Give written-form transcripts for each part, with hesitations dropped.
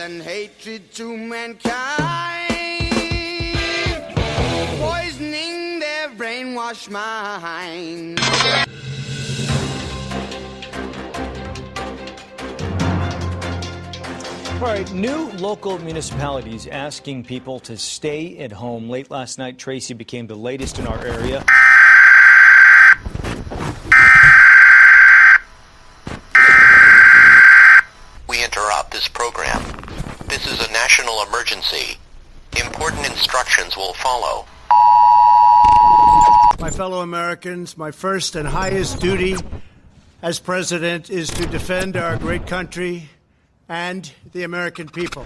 and hatred to mankind, poisoning their brainwashed mind. All right, new local municipalities asking people to stay at home. Late last night, Tracy became the latest in our area. We interrupt this program. This is a national emergency. Important instructions will follow. My fellow Americans, my first and highest duty as president is to defend our great country and the American people.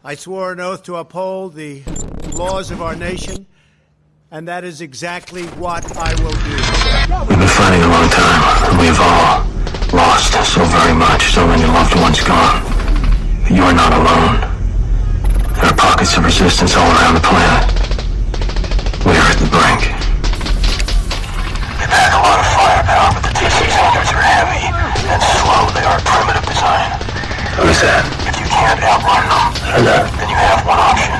I swore an oath to uphold the laws of our nation, and that is exactly what I will do. We've been fighting a long time, and we've all lost so very much, so many loved ones gone. But you are not alone. There are pockets of resistance all around the planet. We are at the brink. They pack a lot of firepower, but the T-600s are heavy and slow. They are primitive design. Who's that? If you can't outrun them, then you have one option.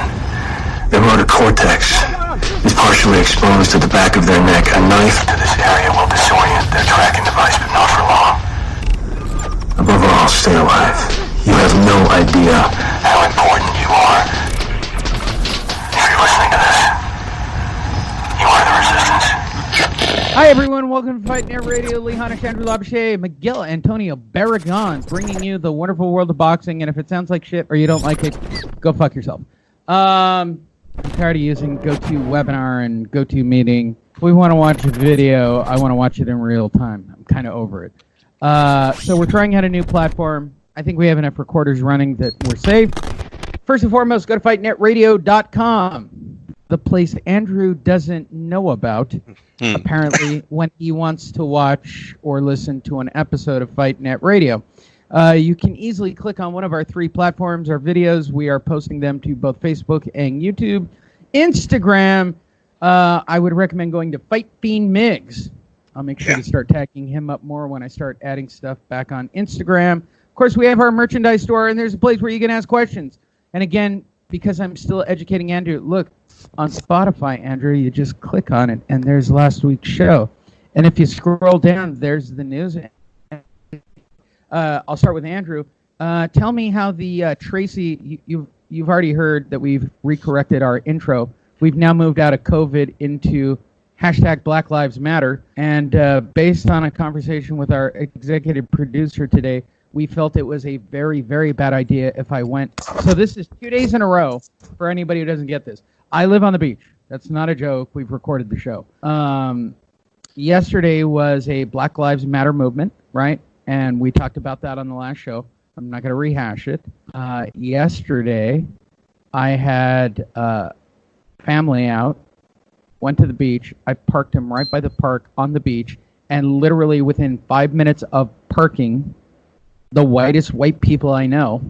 Their motor cortex is partially exposed to the back of their neck. A knife to this area will disorient their tracking device, but not for long. Above all, stay alive. You have no idea how important you are. If you're listening to this, you are the resistance. Hi, everyone. Welcome to Fight Net Radio. Lee Hannish, Andrew Labouche, Miguel Antonio Barragan, bringing you the wonderful world of boxing. And if it sounds like shit or you don't like it, go fuck yourself. I'm tired of using GoToWebinar and GoToMeeting. If we want to watch a video, I want to watch it in real time. I'm kind of over it. So we're trying out a new platform. I think we have enough recorders running that we're safe. First and foremost, go to FightNetRadio.com. The place Andrew doesn't know about, apparently, when he wants to watch or listen to an episode of Fight Net Radio. You can easily click on one of our three platforms. Our videos, we are posting them to both Facebook and YouTube. Instagram, I would recommend going to Fight Fiend Migs. I'll make sure to start tagging him up more when I start adding stuff back on Instagram. Of course, we have our merchandise store, and there's a place where you can ask questions. And again, because I'm still educating Andrew, look, on Spotify, Andrew, you just click on it, and there's last week's show. And if you scroll down, there's the news. I'll start with Andrew. Tell me how the Tracy, you've already heard that we've recorrected our intro. We've now moved out of COVID into hashtag Black Lives Matter. And based on a conversation with our executive producer today, we felt it was a very, very bad idea if I went. So this is 2 days in a row for anybody who doesn't get this. I live on the beach. That's not a joke. We've recorded the show. Yesterday was a Black Lives Matter movement, right? And we talked about that on the last show. I'm not going to rehash it. Yesterday, I had family out, went to the beach. I parked him right by the park on the beach, and literally within 5 minutes of parking, the whitest white people I know,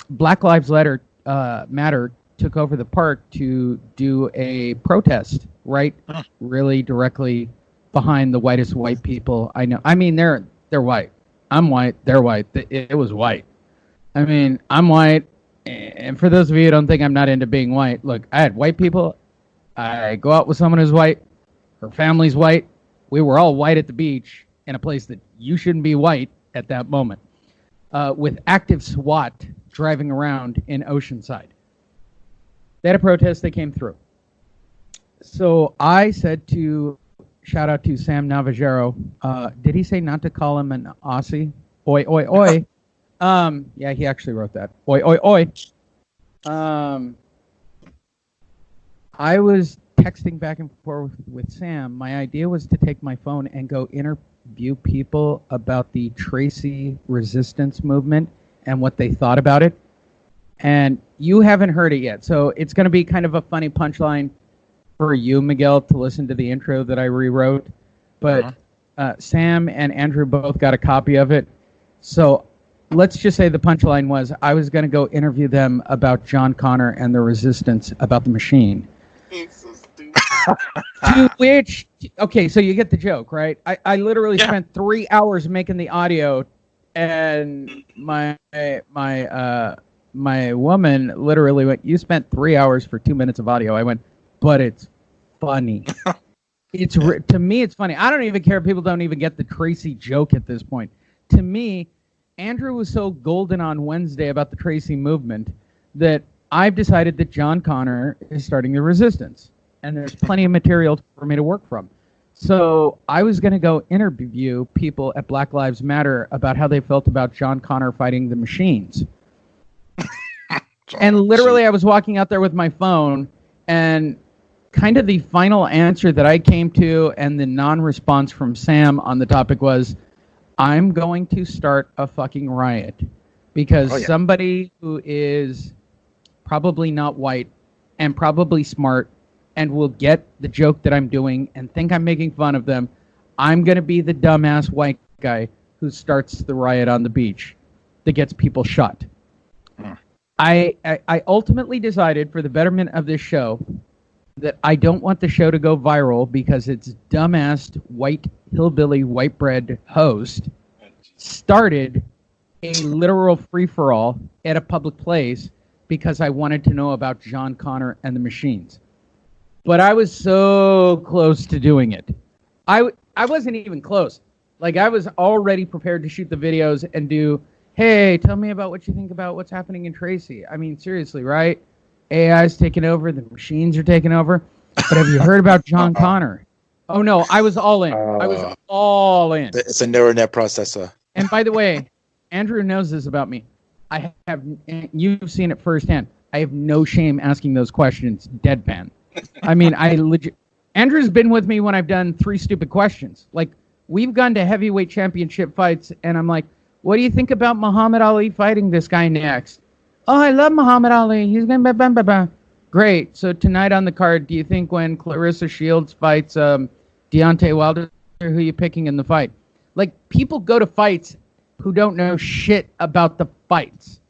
Black Lives Matter took over the park to do a protest, right? Really directly behind the whitest white people I know. I mean, they're white. I'm white. They're white. It was white. I mean, I'm white. And for those of you who don't think I'm not into being white, look, I had white people. I go out with someone who's white. Her family's white. We were all white at the beach in a place that you shouldn't be white at that moment. With active SWAT driving around in Oceanside. They had a protest. They came through. So I said to, shout out to Sam Navajero. Did he say not to call him an Aussie? Oi, oi, oi. Yeah, he actually wrote that. Oi, oi, oi. I was texting back and forth with Sam. My idea was to take my phone and go interview people about the Tracy resistance movement and what they thought about it. And you haven't heard it yet, so it's going to be kind of a funny punchline for you, Miguel, to listen to the intro that I rewrote. But Sam and Andrew both got a copy of it. So let's just say the punchline was I was going to go interview them about John Connor and the resistance, about the machine. It's so stupid. To which, okay, so you get the joke, right? I literally spent 3 hours making the audio And my woman literally went, "You spent 3 hours for 2 minutes of audio." I went, "But it's funny." To me, it's funny. I don't even care if people don't even get the Tracy joke at this point. To me, Andrew was so golden on Wednesday about the Tracy movement that I've decided that John Connor is starting the resistance. And there's plenty of material for me to work from. So I was going to go interview people at Black Lives Matter about how they felt about John Connor fighting the machines. And literally I was walking out there with my phone, and kind of the final answer that I came to and the non-response from Sam on the topic was, I'm going to start a fucking riot because somebody who is probably not white and probably smart and will get the joke that I'm doing and think I'm making fun of them, I'm going to be the dumbass white guy who starts the riot on the beach that gets people shot. I ultimately decided, for the betterment of this show, that I don't want the show to go viral because its dumbass white hillbilly white bread host started a literal free-for-all at a public place because I wanted to know about John Connor and the machines. But I was so close to doing it. I wasn't even close. Like, I was already prepared to shoot the videos and do, hey, tell me about what you think about what's happening in Tracy. I mean, seriously, right? AI's taking over. The machines are taking over. But have you heard about John Connor? Oh, no, I was all in. I was all in. It's a neural net processor. And by the way, Andrew knows this about me. I have, you've seen it firsthand. I have no shame asking those questions deadpan. I mean, Andrew's been with me when I've done 3 stupid questions. Like, we've gone to heavyweight championship fights, and I'm like, what do you think about Muhammad Ali fighting this guy next? Oh, I love Muhammad Ali. He's going to... Great. So tonight on the card, do you think when Clarissa Shields fights Deontay Wilder, who are you picking in the fight? Like, people go to fights who don't know shit about the fights.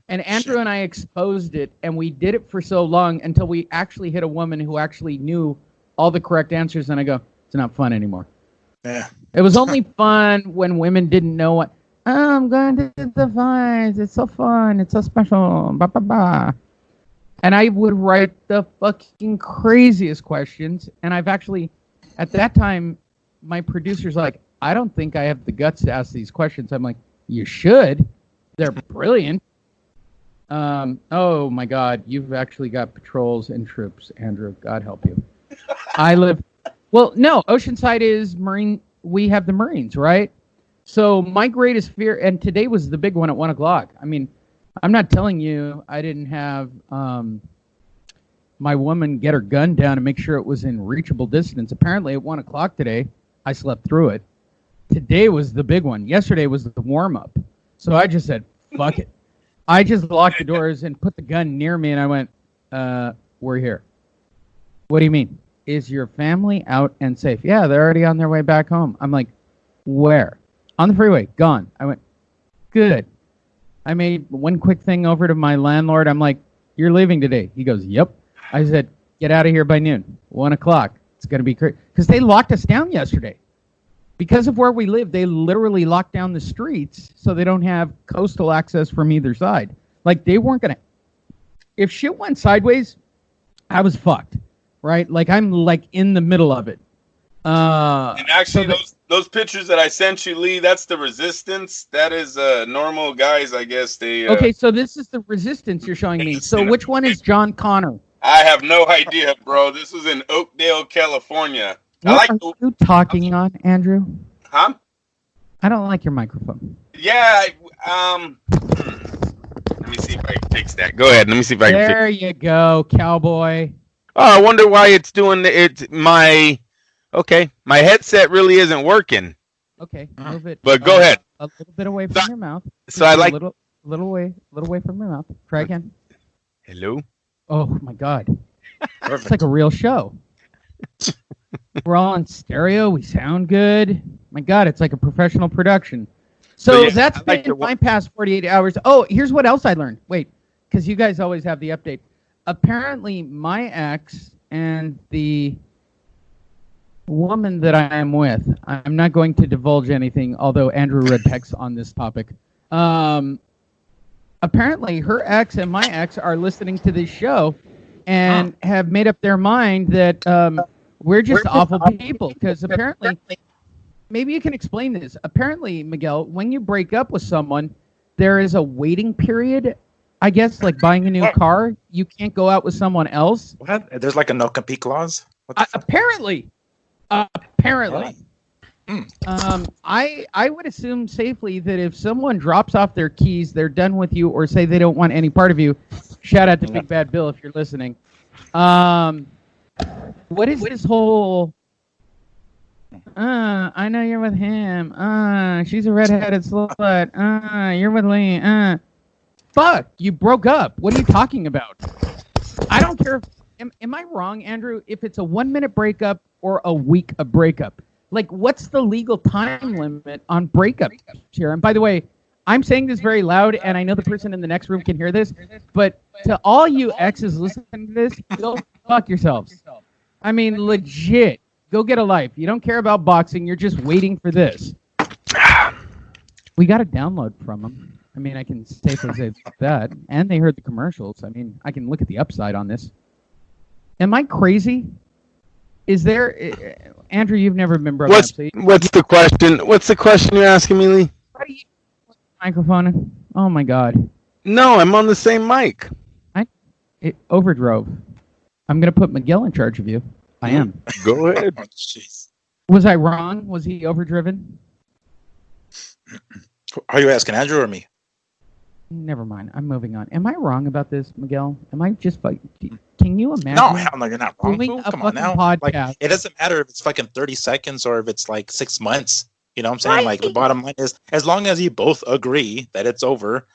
And Andrew and I exposed it, and we did it for so long until we actually hit a woman who actually knew all the correct answers, and I go, it's not fun anymore. Yeah. It was only fun when women didn't know what, oh, I'm going to the fights. It's so fun. It's so special. Bah, bah, bah. And I would write the fucking craziest questions, and I've actually, at that time, my producer's like, I don't think I have the guts to ask these questions. I'm like, you should. They're brilliant. Oh my God, you've actually got patrols and troops, Andrew. God help you. Well, no, Oceanside is Marine. We have the Marines, right? So my greatest fear, and today was the big one at 1 o'clock. I mean, I'm not telling you I didn't have my woman get her gun down and make sure it was in reachable distance. Apparently at 1 o'clock today, I slept through it. Today was the big one. Yesterday was the warm-up. So I just said, fuck it. I just locked the doors and put the gun near me, and I went, we're here. What do you mean? Is your family out and safe? Yeah, they're already on their way back home. I'm like, where? On the freeway. Gone. I went, good. I made one quick thing over to my landlord. I'm like, you're leaving today. He goes, yep. I said, get out of here by noon. 1 o'clock. It's going to be crazy. Because they locked us down yesterday. Because of where we live, they literally locked down the streets so they don't have coastal access from either side. Like, they weren't going to... If shit went sideways, I was fucked, right? Like, I'm, like, in the middle of it. And actually, those pictures that I sent you, Lee, that's the resistance. That is normal guys, I guess. They Okay, so this is the resistance you're showing me. So which one is John Connor? I have no idea, bro. This was in Oakdale, California. What are you talking on, Andrew? Huh? I don't like your microphone. Yeah. Let me see if I can fix that. Go ahead. Let me see if I can fix it. There you go, cowboy. Oh, I wonder why it's doing it. My headset really isn't working. Okay, move it. But go ahead. A little bit away from your mouth. So I like a little way from your mouth. Try again. Hello. Oh my God, it's like a real show. We're all on stereo. We sound good. My God, it's like a professional production. So yeah, that's been my past 48 hours. Oh, here's what else I learned. Wait, because you guys always have the update. Apparently, my ex and the woman that I am with, I'm not going to divulge anything, although Andrew read text on this topic. Apparently, her ex and my ex are listening to this show and have made up their mind that we're just awful people. Because apparently, maybe you can explain this. Apparently, Miguel, when you break up with someone, there is a waiting period. I guess like buying a new car, you can't go out with someone else. What? There's like a no compete clause. Apparently. I would assume safely that if someone drops off their keys, they're done with you, or say they don't want any part of you. Shout out to Big Bad Bill if you're listening. What is this whole? I know you're with him. She's a redheaded slut. You're with Lee. Fuck, you broke up. What are you talking about? I don't care. Am I wrong, Andrew? If it's a 1 minute breakup or a week of breakup, like what's the legal time limit on breakups here? And by the way, I'm saying this very loud, and I know the person in the next room can hear this, but to all you exes listening to this, go fuck yourselves. I mean, legit, go get a life. You don't care about boxing. You're just waiting for this. We got a download from them. I mean, I can safely say that. And they heard the commercials. I mean, I can look at the upside on this. Am I crazy? Is there... Andrew, you've never been broken up. What's the question? What's the question you're asking me, Lee? How do you... Microphone? Oh, my God. No, I'm on the same mic. It overdrove. I'm going to put Miguel in charge of you. I am. Go ahead. Oh, jeez. Was I wrong? Was he overdriven? Are you asking Andrew or me? Never mind. I'm moving on. Am I wrong about this, Miguel? Am I just can you imagine? No, hell no, you're not wrong. Doing a Come on fucking now. podcast. Like, it doesn't matter if it's fucking 30 seconds or if it's like 6 months. You know what I'm saying? Like, the bottom line is, as long as you both agree that it's over,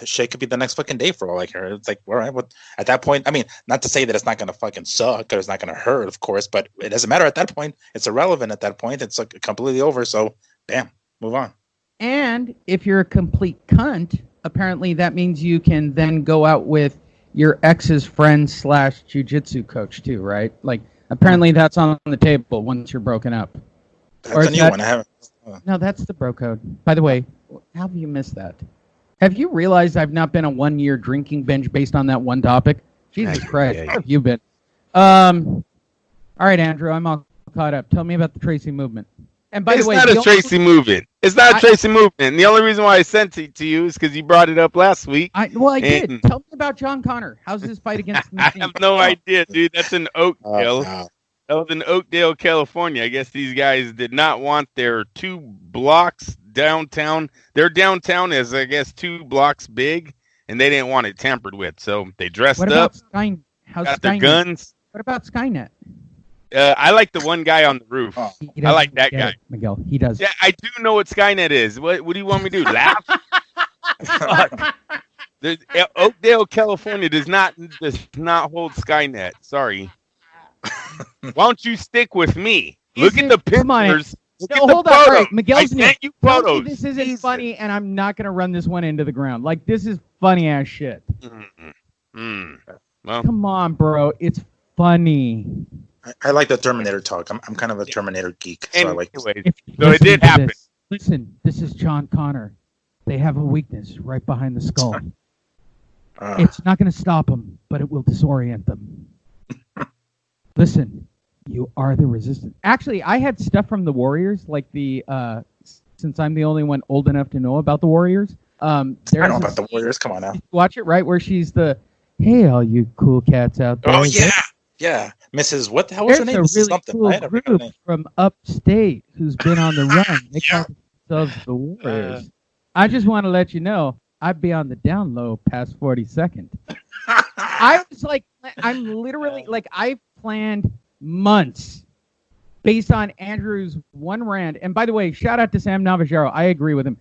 shit could be the next fucking day for all I care. It's like, all right, at that point, I mean, not to say that it's not going to fucking suck or it's not going to hurt, of course, but it doesn't matter at that point. It's irrelevant at that point. It's like completely over. So, bam, move on. And if you're a complete cunt, apparently that means you can then go out with your ex's friend / jiu-jitsu coach too, right? Like, apparently that's on the table once you're broken up. That's a new one. I haven't. No, that's the bro code. By the way, how have you missed that? Have you realized I've not been a 1 year drinking binge based on that one topic? Jesus Christ, where have you been? All right, Andrew, I'm all caught up. Tell me about the Tracy movement. And by the way, it's not a Tracy movement. It's not a Tracy movement. And the only reason why I sent it to you is because you brought it up last week. I did. Tell me about John Connor. How's his fight against the machine? I have no idea, dude. That's in Oakdale. That was in Oakdale, California. I guess these guys did not want their 2 blocks downtown. Their downtown is, I guess, 2 blocks big, and they didn't want it tampered with. So they dressed up, got their guns. What about Skynet? I like the one guy on the roof. I like that guy. Miguel, he does. Yeah, I do know what Skynet is. What do you want me to do? Laugh? Oakdale, California does not hold Skynet. Sorry. Why don't you stick with me? Look at the pictures. Hold on. All right, Miguel's new. Thank you, photos. This isn't funny, and I'm not going to run this one into the ground. Like, this is funny ass shit. Well, come on, bro. It's funny. I like the Terminator talk. I'm kind of a Terminator geek. So I like so it did happen. Listen, this is John Connor. They have a weakness right behind the skull. It's not going to stop them, but it will disorient them. Listen, you are the resistance. Actually, I had stuff from the Warriors, like the since I'm the only one old enough to know about the Warriors. I know about the Warriors. Come on now. Watch it, right? Where she's the, hey, all you cool cats out there. Oh, yeah. Yeah. Mrs. What the hell was her name? There's a really cool group from upstate who's been on the run. They call themselves the Warriors. I just want to let you know, I'd be on the down low past 42nd. I was like, I'm literally, like, I planned months based on Andrew's one rant. And by the way, shout out to Sam Navajaro. I agree with him.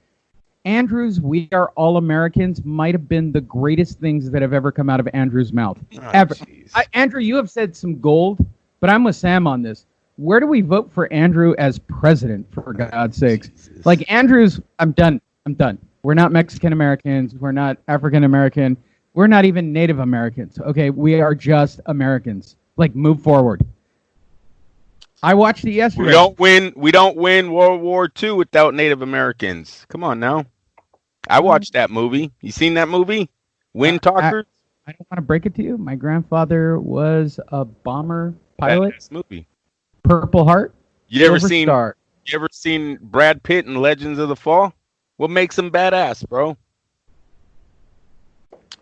Andrew's "We Are All Americans" might have been the greatest things that have ever come out of Andrew's mouth. Ever. Andrew, you have said some gold, but I'm with Sam on this. Where do we vote for Andrew as president, for God's sakes? Like, Andrew's, I'm done. We're not Mexican Americans. We're not African American. We're not even Native Americans. Okay, we are just Americans. Like, move forward. I watched it yesterday. We don't win World War II without Native Americans. Come on now. I watched that movie. You seen that movie? Wind Talkers? I don't want to break it to you. My grandfather was a bomber pilot. Badass movie. Purple Heart. You ever Silver Star. seen Brad Pitt in Legends of the Fall? What makes him badass, bro?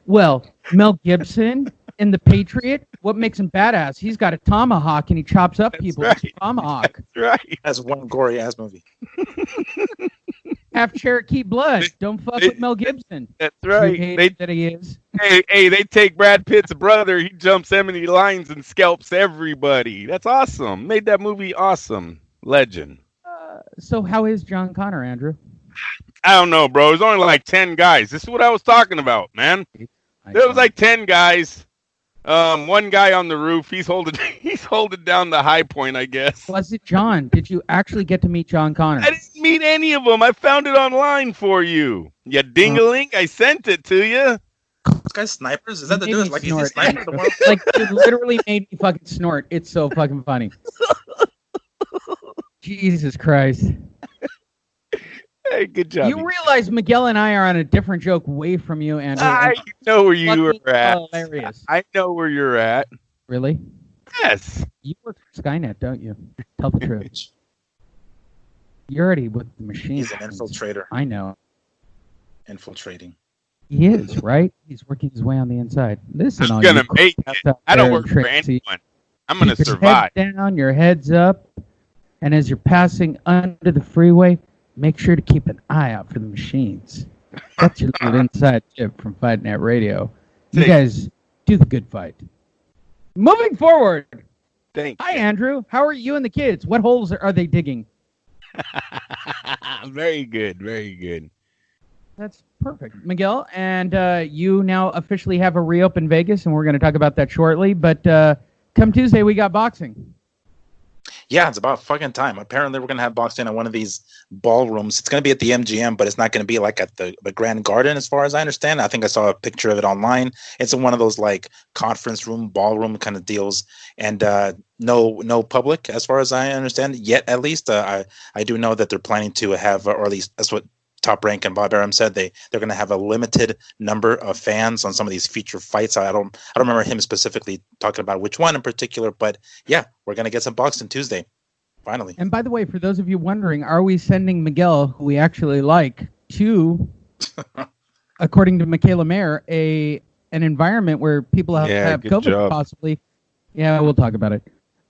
Well, Mel Gibson in The Patriot. What makes him badass? He's got a tomahawk and he chops up people with a tomahawk. That's right. That's one gory ass movie. Half Cherokee blood. Don't fuck with Mel Gibson. That's right. You hate that he is. Hey, they take Brad Pitt's brother. He jumps Emily lines and scalps everybody. That's awesome. Made that movie awesome. Legend. So how is John Connor, Andrew? I don't know, bro. There's only like 10 guys. This is what I was talking about, man. There was like 10 guys. One guy on the roof. He's holding down the high point, I guess. Was it John? Did you actually get to meet John Connor? I didn't meet any of them. I found it online for you. You ding-a-ling. I sent it to you. This guy's snipers? Is that the dude? Like, he's a sniper? The one... Like, it literally made me fucking snort. It's so fucking funny. Jesus Christ. Hey, good job. You realize Miguel and I are on a different joke way from you, Andrew. I know where you are at. Hilarious. I know where you're at. Really? Yes. You work for Skynet, don't you? Tell the truth. You're already with the machine. He's an infiltrator. I know. Infiltrating. He is, right? He's working his way on the inside. Listen, I'm gonna make it. I don't work for anyone. I'm gonna survive. Your head down, your head's up, and as you're passing under the freeway, make sure to keep an eye out for the machines. That's your little inside tip from Fight Net Radio. You guys do the good fight. Moving forward. Hi, Andrew. How are you and the kids? What holes are they digging? Very good. Very good. That's perfect. Miguel, and you now officially have a reopen Vegas, and we're going to talk about that shortly. But come Tuesday, we got boxing. Yeah, it's about fucking time. Apparently, we're going to have boxing at one of these ballrooms. It's going to be at the MGM, but it's not going to be like at the Grand Garden, as far as I understand. I think I saw a picture of it online. It's in one of those like conference room, ballroom kind of deals, and no public, as far as I understand, yet at least. I do know that they're planning to have, or at least that's what Top Rank and Bob Arum said, they're going to have a limited number of fans on some of these feature fights. I don't remember him specifically talking about which one in particular, but yeah, we're going to get some boxing Tuesday, finally. And by the way, for those of you wondering, are we sending Miguel, who we actually like, to, according to Michaela Mayer, an environment where people have COVID possibly? Yeah, we'll talk about it.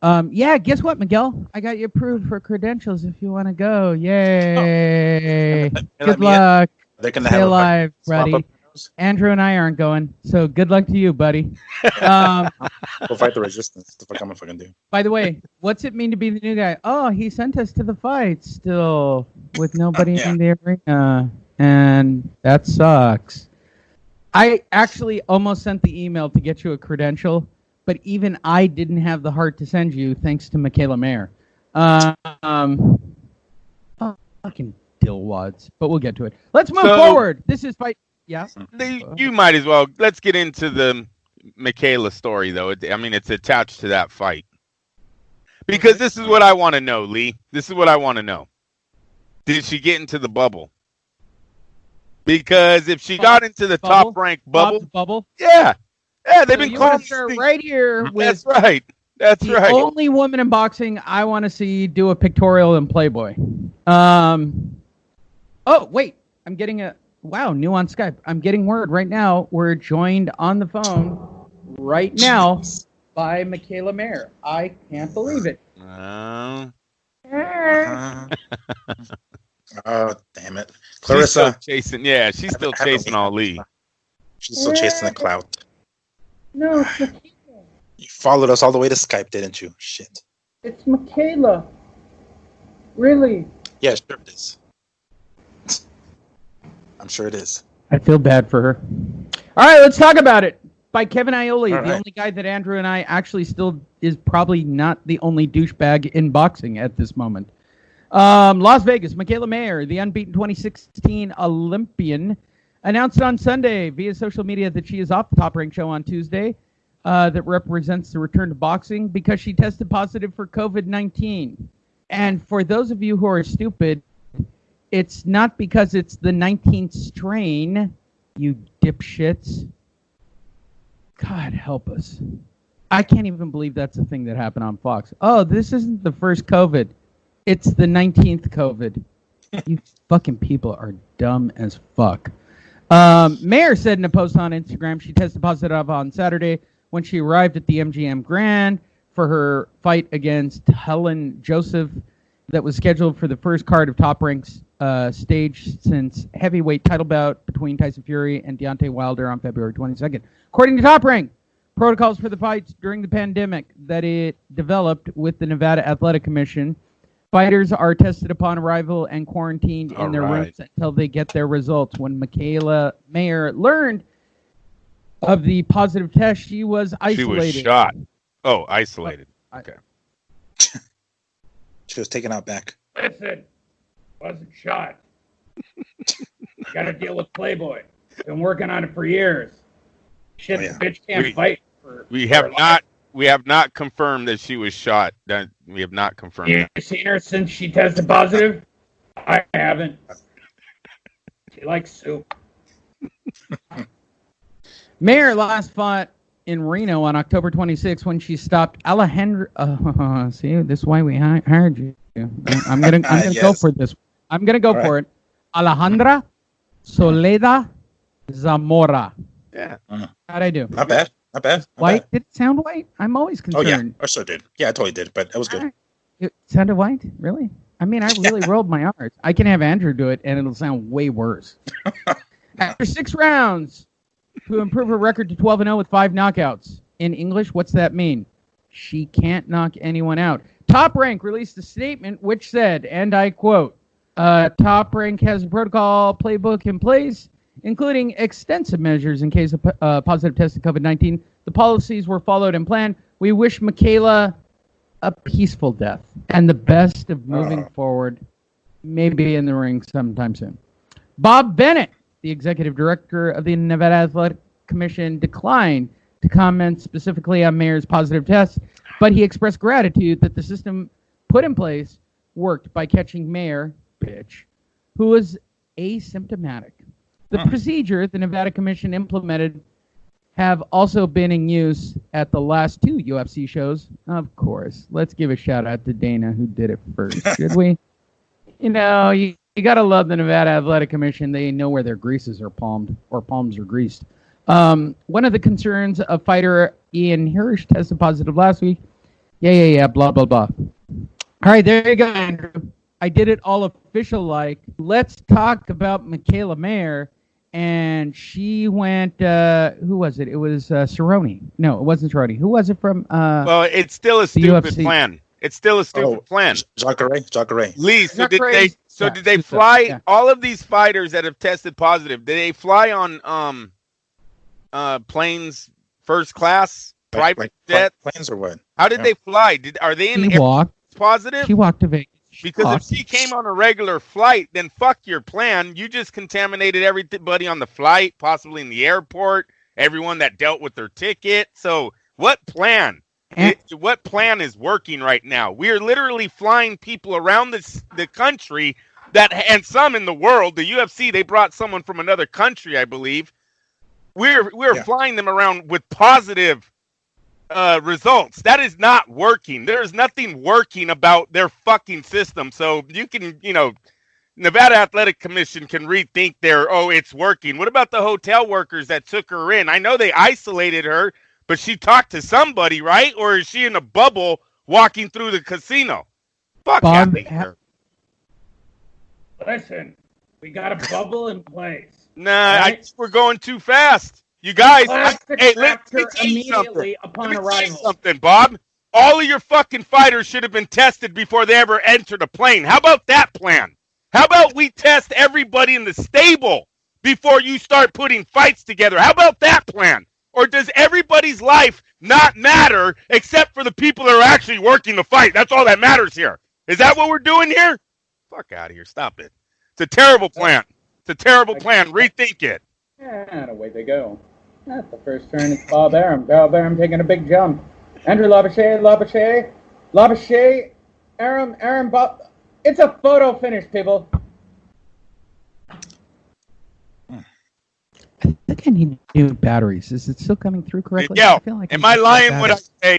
Yeah, guess what, Miguel? I got you approved for credentials if you want to go. Yay! Good luck. They're gonna Stay have alive, buddy. Andrew and I aren't going, so good luck to you, buddy. Go fight the resistance. The fuck I'm gonna fucking do. By the way, what's it mean to be the new guy? Oh, he sent us to the fight still with nobody in the arena, and that sucks. I actually almost sent the email to get you a credential, but even I didn't have the heart to send you, thanks to Michaela Mayer. Fucking dillwads, but we'll get to it. Let's move forward. This is fight. Yeah. You might as well. Let's get into the Michaela story, though. I mean, it's attached to that fight. Because this is what I want to know, Lee. This is what I want to know. Did she get into the bubble? Because if she got into the top rank bubble, yeah, they've been calling her right here. With That's right. the only woman in boxing I want to see do a pictorial in Playboy. Oh wait, I'm getting new on Skype. I'm getting word right now. We're joined on the phone right now by Michaela Mayer. I can't believe it. Oh, damn it. Clarissa. She's still chasing all Lee. She's still chasing the clout. No, it's Michaela. You followed us all the way to Skype, didn't you? Shit. It's Michaela. Really? Yeah, sure it is. I'm sure it is. I feel bad for her. All right, let's talk about it. By Kevin Iole, All right. only guy that Andrew and I actually still is probably not the only douchebag in boxing at this moment. Las Vegas, Michaela Mayer, the unbeaten 2016 Olympian, announced on Sunday via social media that she is off the Top Rank show on Tuesday. that represents the return to boxing because she tested positive for COVID-19. And for those of you who are stupid, it's not because it's the 19th strain, you dipshits. God help us. I can't even believe that's a thing that happened on Fox. Oh, this isn't the first COVID. It's the 19th COVID. You fucking people are dumb as fuck. Mayer said in a post on Instagram she tested positive on Saturday when she arrived at the MGM Grand for her fight against Helen Joseph that was scheduled for the first card of Top Rank's stage since heavyweight title bout between Tyson Fury and Deontay Wilder on February 22nd. According to Top Rank, protocols for the fights during the pandemic that it developed with the Nevada Athletic Commission, fighters are tested upon arrival and quarantined in their rooms until they get their results. When Michaela Mayer learned of the positive test, she was isolated. She was shot. Oh, isolated. Okay. She was taken out back. Listen, wasn't shot. Got to deal with Playboy. Been working on it for years. Shit, the bitch can't fight. We have not confirmed that she was shot. We have not confirmed. You've seen her since she tested positive? I haven't. She likes soup. Mayer last fought in Reno on October 26 when she stopped Alejandra. See, this is why we hired you. I'm gonna yes. Go for this. I'm gonna go for it. Alejandra Soledad Zamora. Yeah. How'd I do? Not bad. White? Did it sound white? I'm always concerned. Oh yeah, I sure did. Yeah, I totally did, but it was good. It sounded white? Really? I mean, I really rolled my R's. I can have Andrew do it, and it'll sound way worse. After 6 rounds, to improve her record to 12-0 with 5 knockouts. In English, what's that mean? She can't knock anyone out. Top Rank released a statement which said, and I quote, Top Rank has a protocol playbook in place, including extensive measures in case of positive test of COVID-19. The policies were followed and planned. We wish Michaela a peaceful death and the best of moving forward, maybe in the ring sometime soon. Bob Bennett, the executive director of the Nevada Athletic Commission, declined to comment specifically on Mayer's positive test, but he expressed gratitude that the system put in place worked by catching Mayer, bitch, who was asymptomatic. The procedure the Nevada Commission implemented have also been in use at the last 2 UFC shows. Of course. Let's give a shout out to Dana who did it first, should we? You know, you got to love the Nevada Athletic Commission. They know where their greases are palmed, or palms are greased. One of the concerns of fighter Ian Hirsch tested positive last week. Yeah, blah, blah, blah. All right, there you go, Andrew. I did it all official-like. Let's talk about Michaela Mayer. And she went, who was it? It was Cerrone. No, it wasn't Cerrone. Who was it from? Well, it's still a stupid plan. It's still a stupid plan. Jacare. Lee, did they fly all of these fighters that have tested positive? Did they fly on planes, first class, private jet planes, or what? How did they fly? Are they in positive? She walked to Vegas. Because if she came on a regular flight, then fuck your plan. You just contaminated everybody on the flight, possibly in the airport, everyone that dealt with their ticket. So what plan? What plan is working right now? We are literally flying people around the country and some in the world. The UFC, they brought someone from another country, I believe. We're flying them around with positive results. That is not working. There's nothing working about their fucking system. So you can, Nevada Athletic Commission can rethink it's working. What about the hotel workers that took her in? I know they isolated her, but she talked to somebody, right? Or is she in a bubble walking through the casino? Fuck out of here. Listen, we got a bubble in place. Nah, right? We're going too fast. You guys, hey, let me tell you something, Bob. All of your fucking fighters should have been tested before they ever entered a plane. How about that plan? How about we test everybody in the stable before you start putting fights together? How about that plan? Or does everybody's life not matter except for the people that are actually working the fight? That's all that matters here. Is that what we're doing here? Fuck out of here. Stop it. It's a terrible plan. It's a terrible plan. Rethink it. And away they go. At the first turn, it's Bob Arum. Bob Arum taking a big jump. Andrew Labouche, Arum, Bob. It's a photo finish, people. I think I need new batteries. Is it still coming through correctly? Yeah. I feel like Am I lying when I say?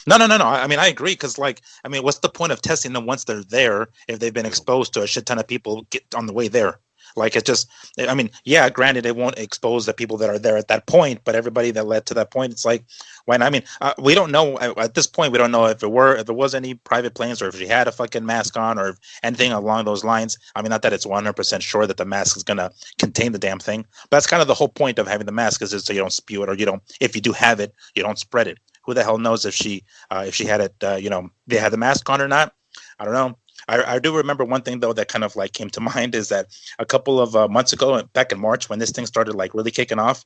No. I mean, I agree because, like, I mean, what's the point of testing them once they're there if they've been exposed to a shit ton of people get on the way there? Like, it just, I mean, yeah, granted, it won't expose the people that are there at that point, but everybody that led to that point, it's like, when, I mean, we don't know at this point, we don't know if there was any private planes or if she had a fucking mask on or anything along those lines. I mean, not that it's 100% sure that the mask is going to contain the damn thing, but that's kind of the whole point of having the mask is so you don't spew it or you don't, if you do have it, you don't spread it. Who the hell knows if she had it, they had the mask on or not? I don't know. I do remember one thing, though, that kind of like came to mind is that a couple of months ago, back in March, when this thing started like really kicking off,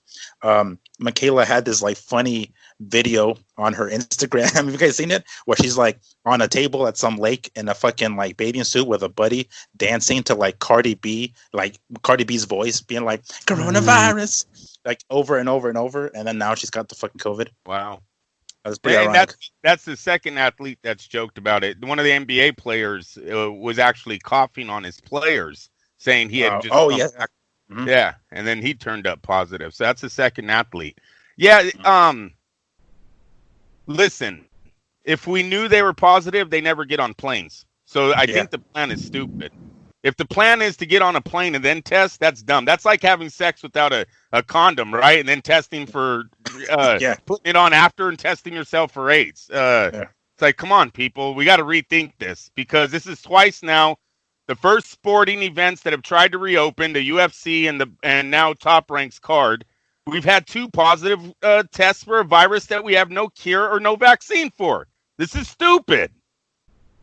Michaela had this like funny video on her Instagram. Have you guys seen it? Where she's like on a table at some lake in a fucking like bathing suit with a buddy dancing to like Cardi B, like Cardi B's voice being like coronavirus, like over and over and over. And then now she's got the fucking COVID. Wow. That's pretty ironic. That's the second athlete that's joked about it. One of the NBA players was actually coughing on his players, saying he had just back. Mm-hmm. Yeah, and then he turned up positive. So that's the second athlete. Yeah, listen, if we knew they were positive, they never get on planes. So I think the plan is stupid. If the plan is to get on a plane and then test, that's dumb. That's like having sex without a condom, right? And then testing for putting it on after and testing yourself for AIDS. It's like, come on, people. We got to rethink this because this is twice now. The first sporting events that have tried to reopen, the UFC and now Top Rank's card, we've had 2 positive tests for a virus that we have no cure or no vaccine for. This is stupid.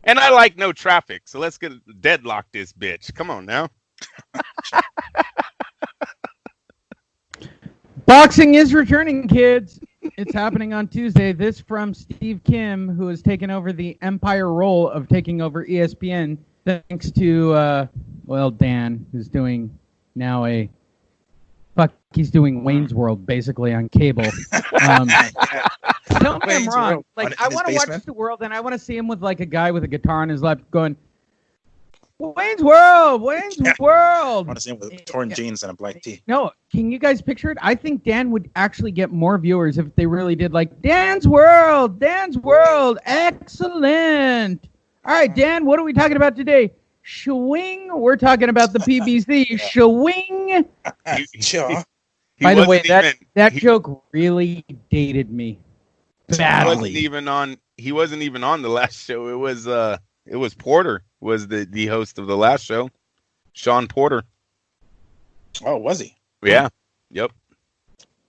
And I like no traffic, so let's get deadlock this bitch. Come on now. Boxing is returning, kids. It's happening on Tuesday. This from Steve Kim, who has taken over the Empire role of taking over ESPN, thanks to, Dan, who's doing now he's doing Wayne's World, basically, on cable. Tell me I'm wrong. Like, I want to watch The World, and I want to see him with, like, a guy with a guitar in his lap going, Wayne's World! Wayne's World! I want to see him with torn jeans and a black tee. No, can you guys picture it? I think Dan would actually get more viewers if they really did, like, Dan's World! Dan's World! Excellent! All right, Dan, what are we talking about today? Shwing? We're talking about the PBC. Shwing! Sure. By the way, that joke really dated me badly. He wasn't even on the last show. It was Porter was the host of the last show. Sean Porter. Oh, was he? Yeah. Yep.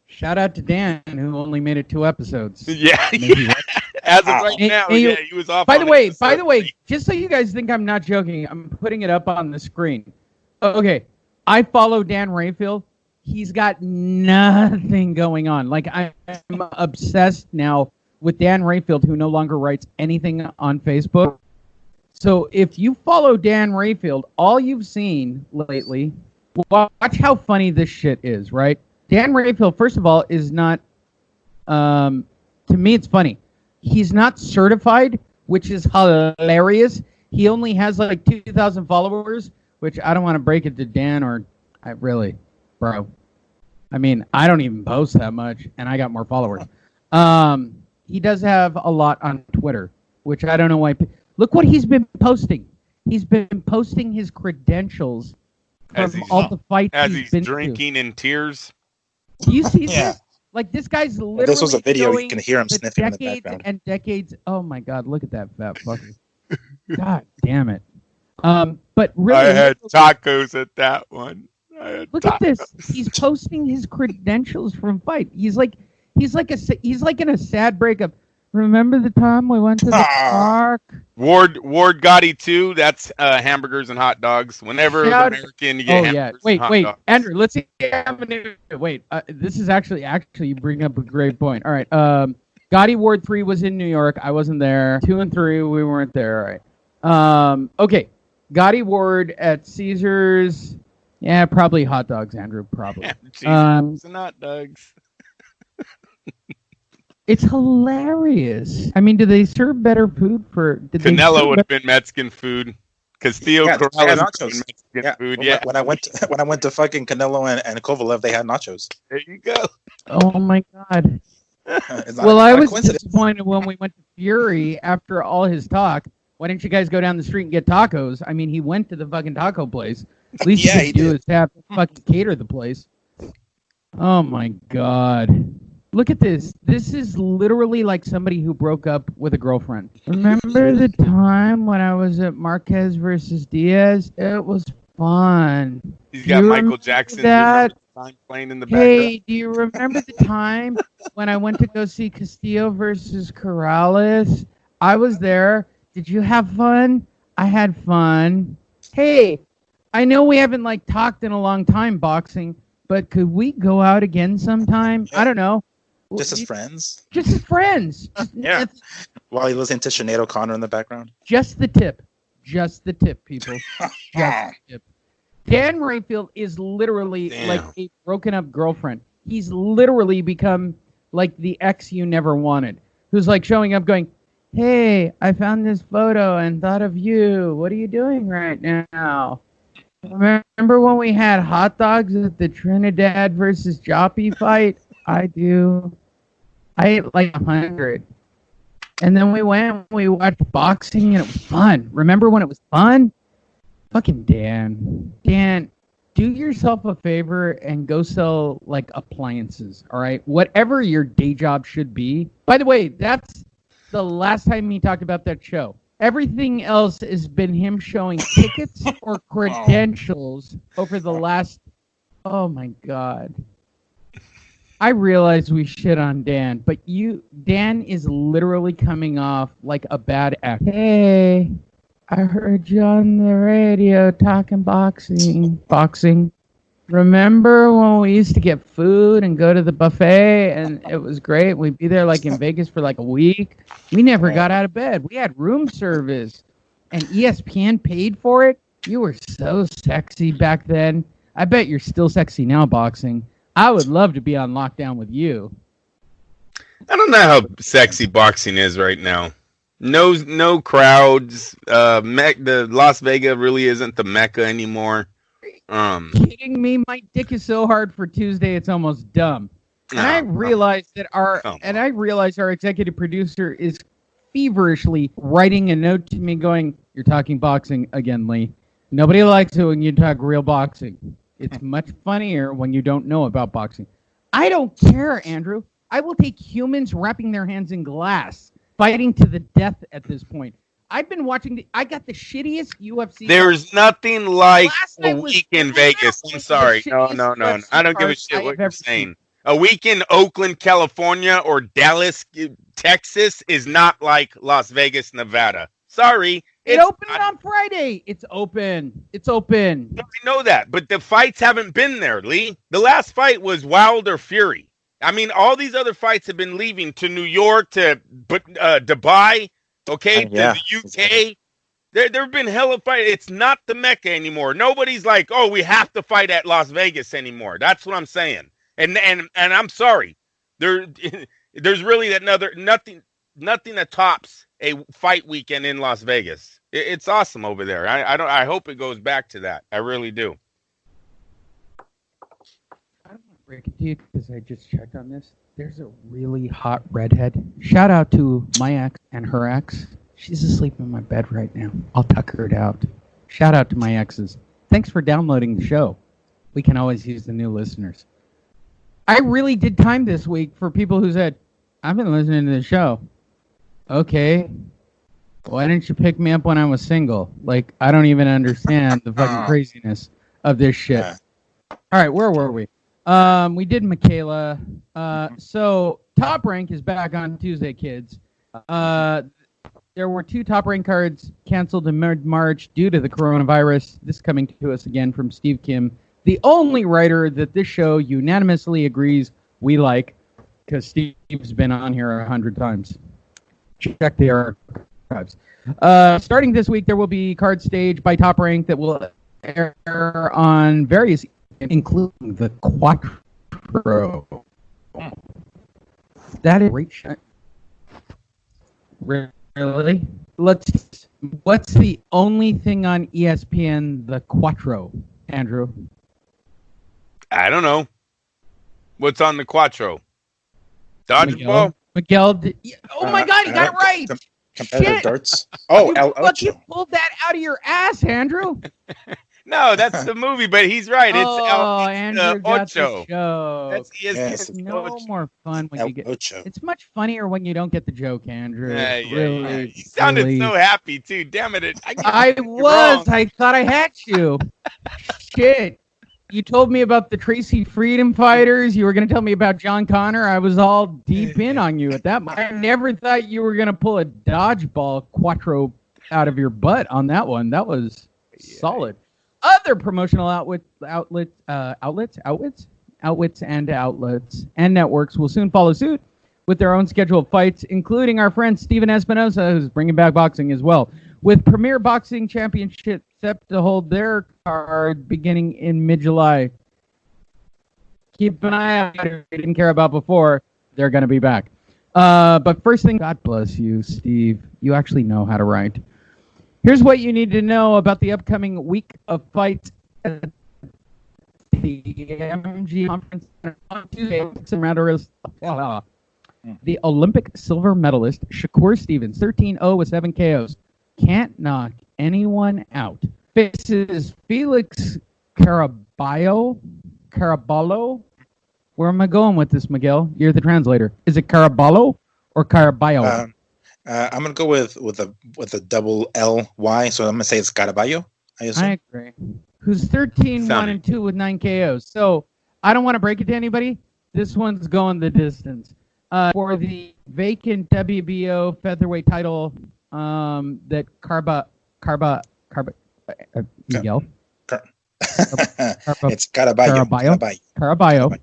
Shout out to Dan, who only made it 2 episodes. Yeah. As of right now, he was off. By the way, just so you guys think I'm not joking, I'm putting it up on the screen. Okay, I follow Dan Rayfield. He's got nothing going on. Like, I'm obsessed now with Dan Rayfield, who no longer writes anything on Facebook. So if you follow Dan Rayfield, all you've seen lately, watch how funny this shit is, right? Dan Rayfield, first of all, is not, to me, it's funny. He's not certified, which is hilarious. He only has like 2,000 followers, which I don't want to break it to Dan bro. I mean, I don't even post that much, and I got more followers. He does have a lot on Twitter, which I don't know why. Look what he's been posting. He's been posting his credentials from all the fights he's been drinking in tears. Do you see this? Like, this guy's literally this was a video. You can hear him sniffing in the background. And decades. Oh my God! Look at that fat fucker. God damn it. But really, I had tacos at that one. Look at this. He's posting his credentials from fight. He's like in a sad breakup. Remember the time we went to the park? Ward Gotti 2. That's hamburgers and hot dogs. Whenever as an American, you get hamburgers and hot dogs. Andrew, let's see. Wait, this is actually you bring up a great point. All right. Gotti Ward 3 was in New York. I wasn't there. 2 and 3, we weren't there. All right. Okay. Gotti Ward at Caesars. Yeah, probably hot dogs, Andrew. Probably. Cheeseburgers and hot dogs. It's hilarious. I mean, do they serve better food for? Canelo would have been Mexican food. Castillo Corrales nachos. Mexican food. Yeah. When I went to fucking Canelo and Kovalev, they had nachos. There you go. Oh my God. It's Well, not I a was coincidence. disappointed when we went to Fury after all his talk. Why didn't you guys go down the street and get tacos? I mean, he went to the fucking taco place. At least Yeah, he he could do did. is have to fucking cater the place. Oh my God. Look at this. This is literally like somebody who broke up with a girlfriend. Remember the time when I was at Marquez versus Diaz? It was fun. He's got You Michael remember Jackson that? playing in the Hey, do you remember the time when I went to go see Castillo versus Corrales? I was there. Did you have fun? I had fun. Hey, I know we haven't like talked in a long time boxing, but could we go out again sometime? I don't know. Just as friends. Just as friends. Yeah. While he listened to Sinead O'Connor in the background. Just the tip. Just the tip, people. Just the tip. Dan Rayfield is literally like a broken up girlfriend. He's literally become like the ex you never wanted, who's like showing up going, hey, I found this photo and thought of you. What are you doing right now? Remember when we had hot dogs at the Trinidad versus Joppy fight? I do. I ate like 100. And then we watched boxing and it was fun. Remember when it was fun? Fucking Dan. Dan, do yourself a favor and go sell like appliances, all right? Whatever your day job should be. By the way, that's the last time he talked about that show. Everything else has been him showing tickets or credentials over the last... Oh my God. I realize we shit on Dan, but Dan is literally coming off like a bad actor. Hey, I heard you on the radio talking boxing. Remember when we used to get food and go to the buffet and it was great? We'd be there like in Vegas for like a week. We never got out of bed. We had room service and ESPN paid for it. You were so sexy back then. I bet you're still sexy now, boxing. I would love to be on lockdown with you. I don't know how sexy boxing is right now. No crowds. The Las Vegas really isn't the Mecca anymore. Kidding me? My dick is so hard for Tuesday, it's almost dumb. And I realize that our executive producer is feverishly writing a note to me going, "You're talking boxing again, Lee. Nobody likes it when you talk real boxing. It's much funnier when you don't know about boxing." I don't care, Andrew. I will take humans wrapping their hands in glass, fighting to the death at this point. I've been watching. I got the shittiest UFC. There's nothing like Last a night was week in Vegas. I'm sorry. No. shittiest I don't give a UFC shit what I've you're ever saying. A week in Oakland, California, or Dallas, Texas is not like Las Vegas, Nevada. Sorry. It opened on Friday. It's open. It's open. I know that, but the fights haven't been there, Lee. The last fight was Wilder Fury. I mean, all these other fights have been leaving to New York, to Dubai, okay, to the UK. There have been hella fights. It's not the Mecca anymore. Nobody's like, oh, we have to fight at Las Vegas anymore. That's what I'm saying. And I'm sorry. There's really nothing that tops a fight weekend in Las Vegas. It's awesome over there. I hope it goes back to that. I really do. I don't want to break it to you because I just checked on this. There's a really hot redhead. Shout out to my ex and her ex. She's asleep in my bed right now. I'll tuck her out. Shout out to my exes. Thanks for downloading the show. We can always use the new listeners. I really did time this week for people who said, I've been listening to the show. Okay. Why didn't you pick me up when I was single? Like, I don't even understand the fucking craziness of this shit. All right, where were we? We did Michaela. So Top Rank is back on Tuesday, kids. There were 2 Top Rank cards canceled in mid-March due to the coronavirus. This coming to us again from Steve Kim, the only writer that this show unanimously agrees we like, because Steve's been on here 100 times. Check the archives. Starting this week, there will be card stage by Top Rank that will air on various, including the Quattro. That is great shot. Really? What's the only thing on ESPN, the Quattro, Andrew? I don't know. What's on the Quattro? Dodgeball? Miguel, oh my God, he got it right. Competitive darts. Oh, El You Ocho. pulled that out of your ass, Andrew. No, that's the movie, but he's right. It's Andrew got Ocho. the show. That's ESPN. Yes. No more fun when El you get. Ocho. It's much funnier when you don't get the joke, Andrew. Yeah, yeah, Really, yeah. You sounded really. so happy too. Damn it! I was. I thought I had you. Shit. You told me about the Tracy Freedom Fighters. You were going to tell me about John Connor. I was all deep in on you at that moment. I never thought you were going to pull a dodgeball Quattro out of your butt on that one. That was solid. Other promotional outlets and networks will soon follow suit with their own scheduled fights, including our friend Steven Espinosa, who's bringing back boxing as well, with Premier Boxing Championship set to hold their card beginning in mid-July. Keep an eye out if you didn't care about before. They're going to be back. But first thing, God bless you, Steve. You actually know how to write. Here's what you need to know about the upcoming week of fights at the MG Conference on Tuesday. The Olympic silver medalist Shakur Stevens, 13-0 with 7 KOs. Can't knock anyone out. Faces Felix Caraballo. Where am I going with this, Miguel? You're the translator. Is it Caraballo or Caraballo? I'm gonna go with a double L-Y, so I'm gonna say it's Caraballo. I agree. Who's 13-1-2 with 9 KOs. So I don't want to break it to anybody. This one's going the distance. For the vacant WBO featherweight title, that Miguel. It's Caraballo.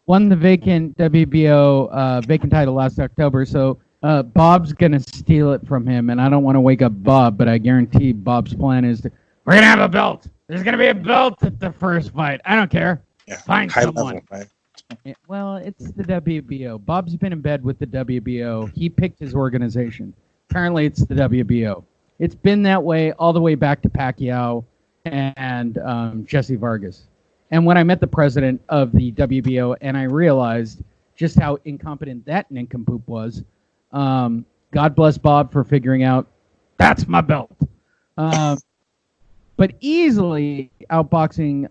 Won the vacant WBO vacant title last October. So Bob's gonna steal it from him, and I don't want to wake up Bob, but I guarantee Bob's plan is we're gonna have a belt. There's gonna be a belt at the first fight. I don't care. Yeah, find high someone. level, right? Yeah, well, it's the WBO. Bob's been in bed with the WBO. He picked his organization. Apparently, it's the WBO. It's been that way all the way back to Pacquiao and Jesse Vargas. And when I met the president of the WBO and I realized just how incompetent that nincompoop was, God bless Bob for figuring out, that's my belt. But easily outboxing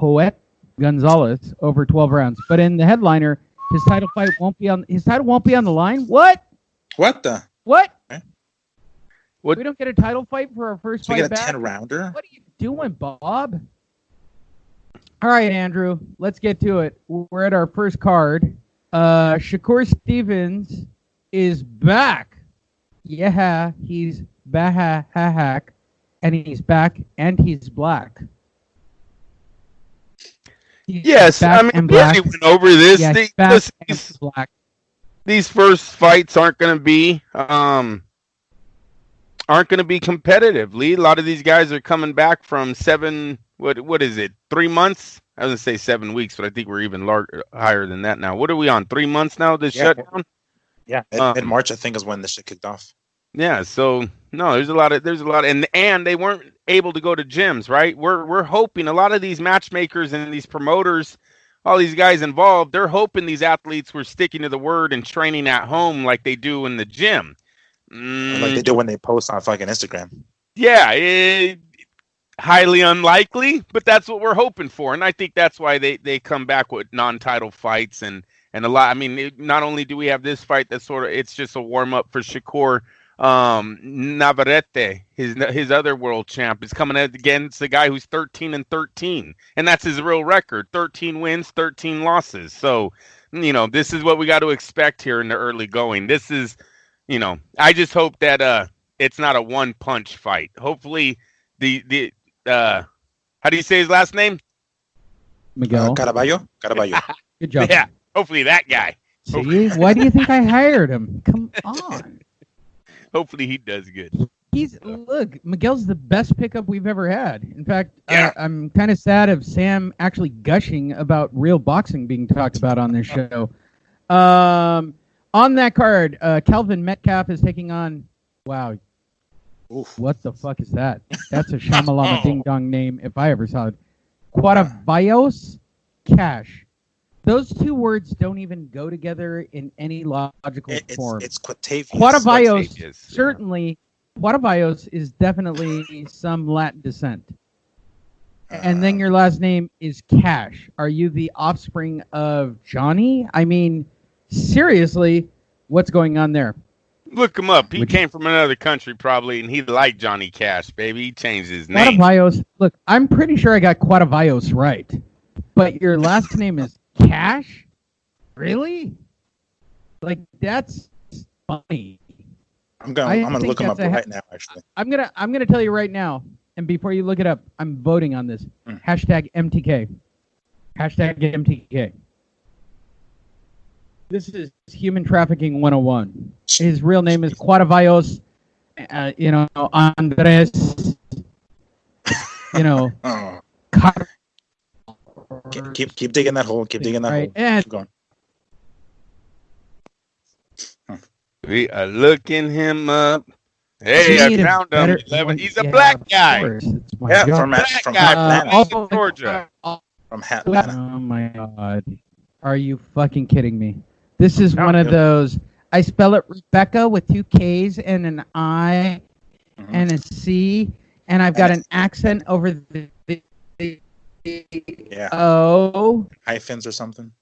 Joet Gonzalez over 12 rounds. But in the headliner, his title won't be on the line. What? What the? What? Okay. We don't get a title fight for our first So fight we get a back? 10-rounder? What are you doing, Bob? All right, Andrew, let's get to it. We're at our first card. Shakur Stevens is back. Yeah, he's back. And he's back, and he's black. Yes, I mean, we already went over this. Yeah, these first fights aren't going to be competitive. Lee, a lot of these guys are coming back from 7. What is it? 3 months? I was going to say 7 weeks, but I think we're even higher than that now. What are we on? 3 months now? This shutdown? Yeah, in March I think is when this shit kicked off. Yeah, so no, there's a lot, and they weren't able to go to gyms, right? We're hoping a lot of these matchmakers and these promoters, all these guys involved, they're hoping these athletes were sticking to the word and training at home like they do in the gym, like they do when they post on fucking Instagram. Yeah, highly unlikely, but that's what we're hoping for, and I think that's why they come back with non-title fights and a lot. I mean, not only do we have this fight that's it's just a warm up for Shakur. Navarrete, his other world champ, is coming against the guy who's 13-13, and that's his real record: 13 wins, 13 losses. So, this is what we got to expect here in the early going. This is, I just hope that it's not a one-punch fight. Hopefully, the how do you say his last name? Miguel Caraballo. Good job. Yeah, hopefully that guy. See, why do you think I hired him? Come on. Hopefully he does good. Look, Miguel's the best pickup we've ever had. In fact, I'm kind of sad of Sam actually gushing about real boxing being talked about on this show. On that card, Kelvin Metcalf is taking on. Wow. Oof. What the fuck is that? That's a Shamalama Ding Dong name if I ever saw it. Quatavaios Cash. Those two words don't even go together in any logical form. It's Quatavius. Quatavaios, certainly. Quatavaios is definitely some Latin descent. And then your last name is Cash. Are you the offspring of Johnny? I mean, seriously, what's going on there? Look him up. He came from another country probably, and he liked Johnny Cash, baby. He changed his name. Quatavaios. Look, I'm pretty sure I got Quatavaios right. But your last name is Cash? Really? Like, that's funny. I'm gonna look him up right now, actually. I'm gonna tell you right now, and before you look it up, I'm voting on this. Hashtag MTK. Hashtag MTK. This is human trafficking 101. His real name is Quatavaios, Andres, Keep digging that hole. Keep digging that hole. And keep going. We are looking him up. Hey, I found him. He's a black guy. From Georgia. From Atlanta. Oh my God. Are you fucking kidding me? This is one of those. I spell it Rebecca with 2 K's and an I and a C, and I've got an accent over the O. Hyphens or something.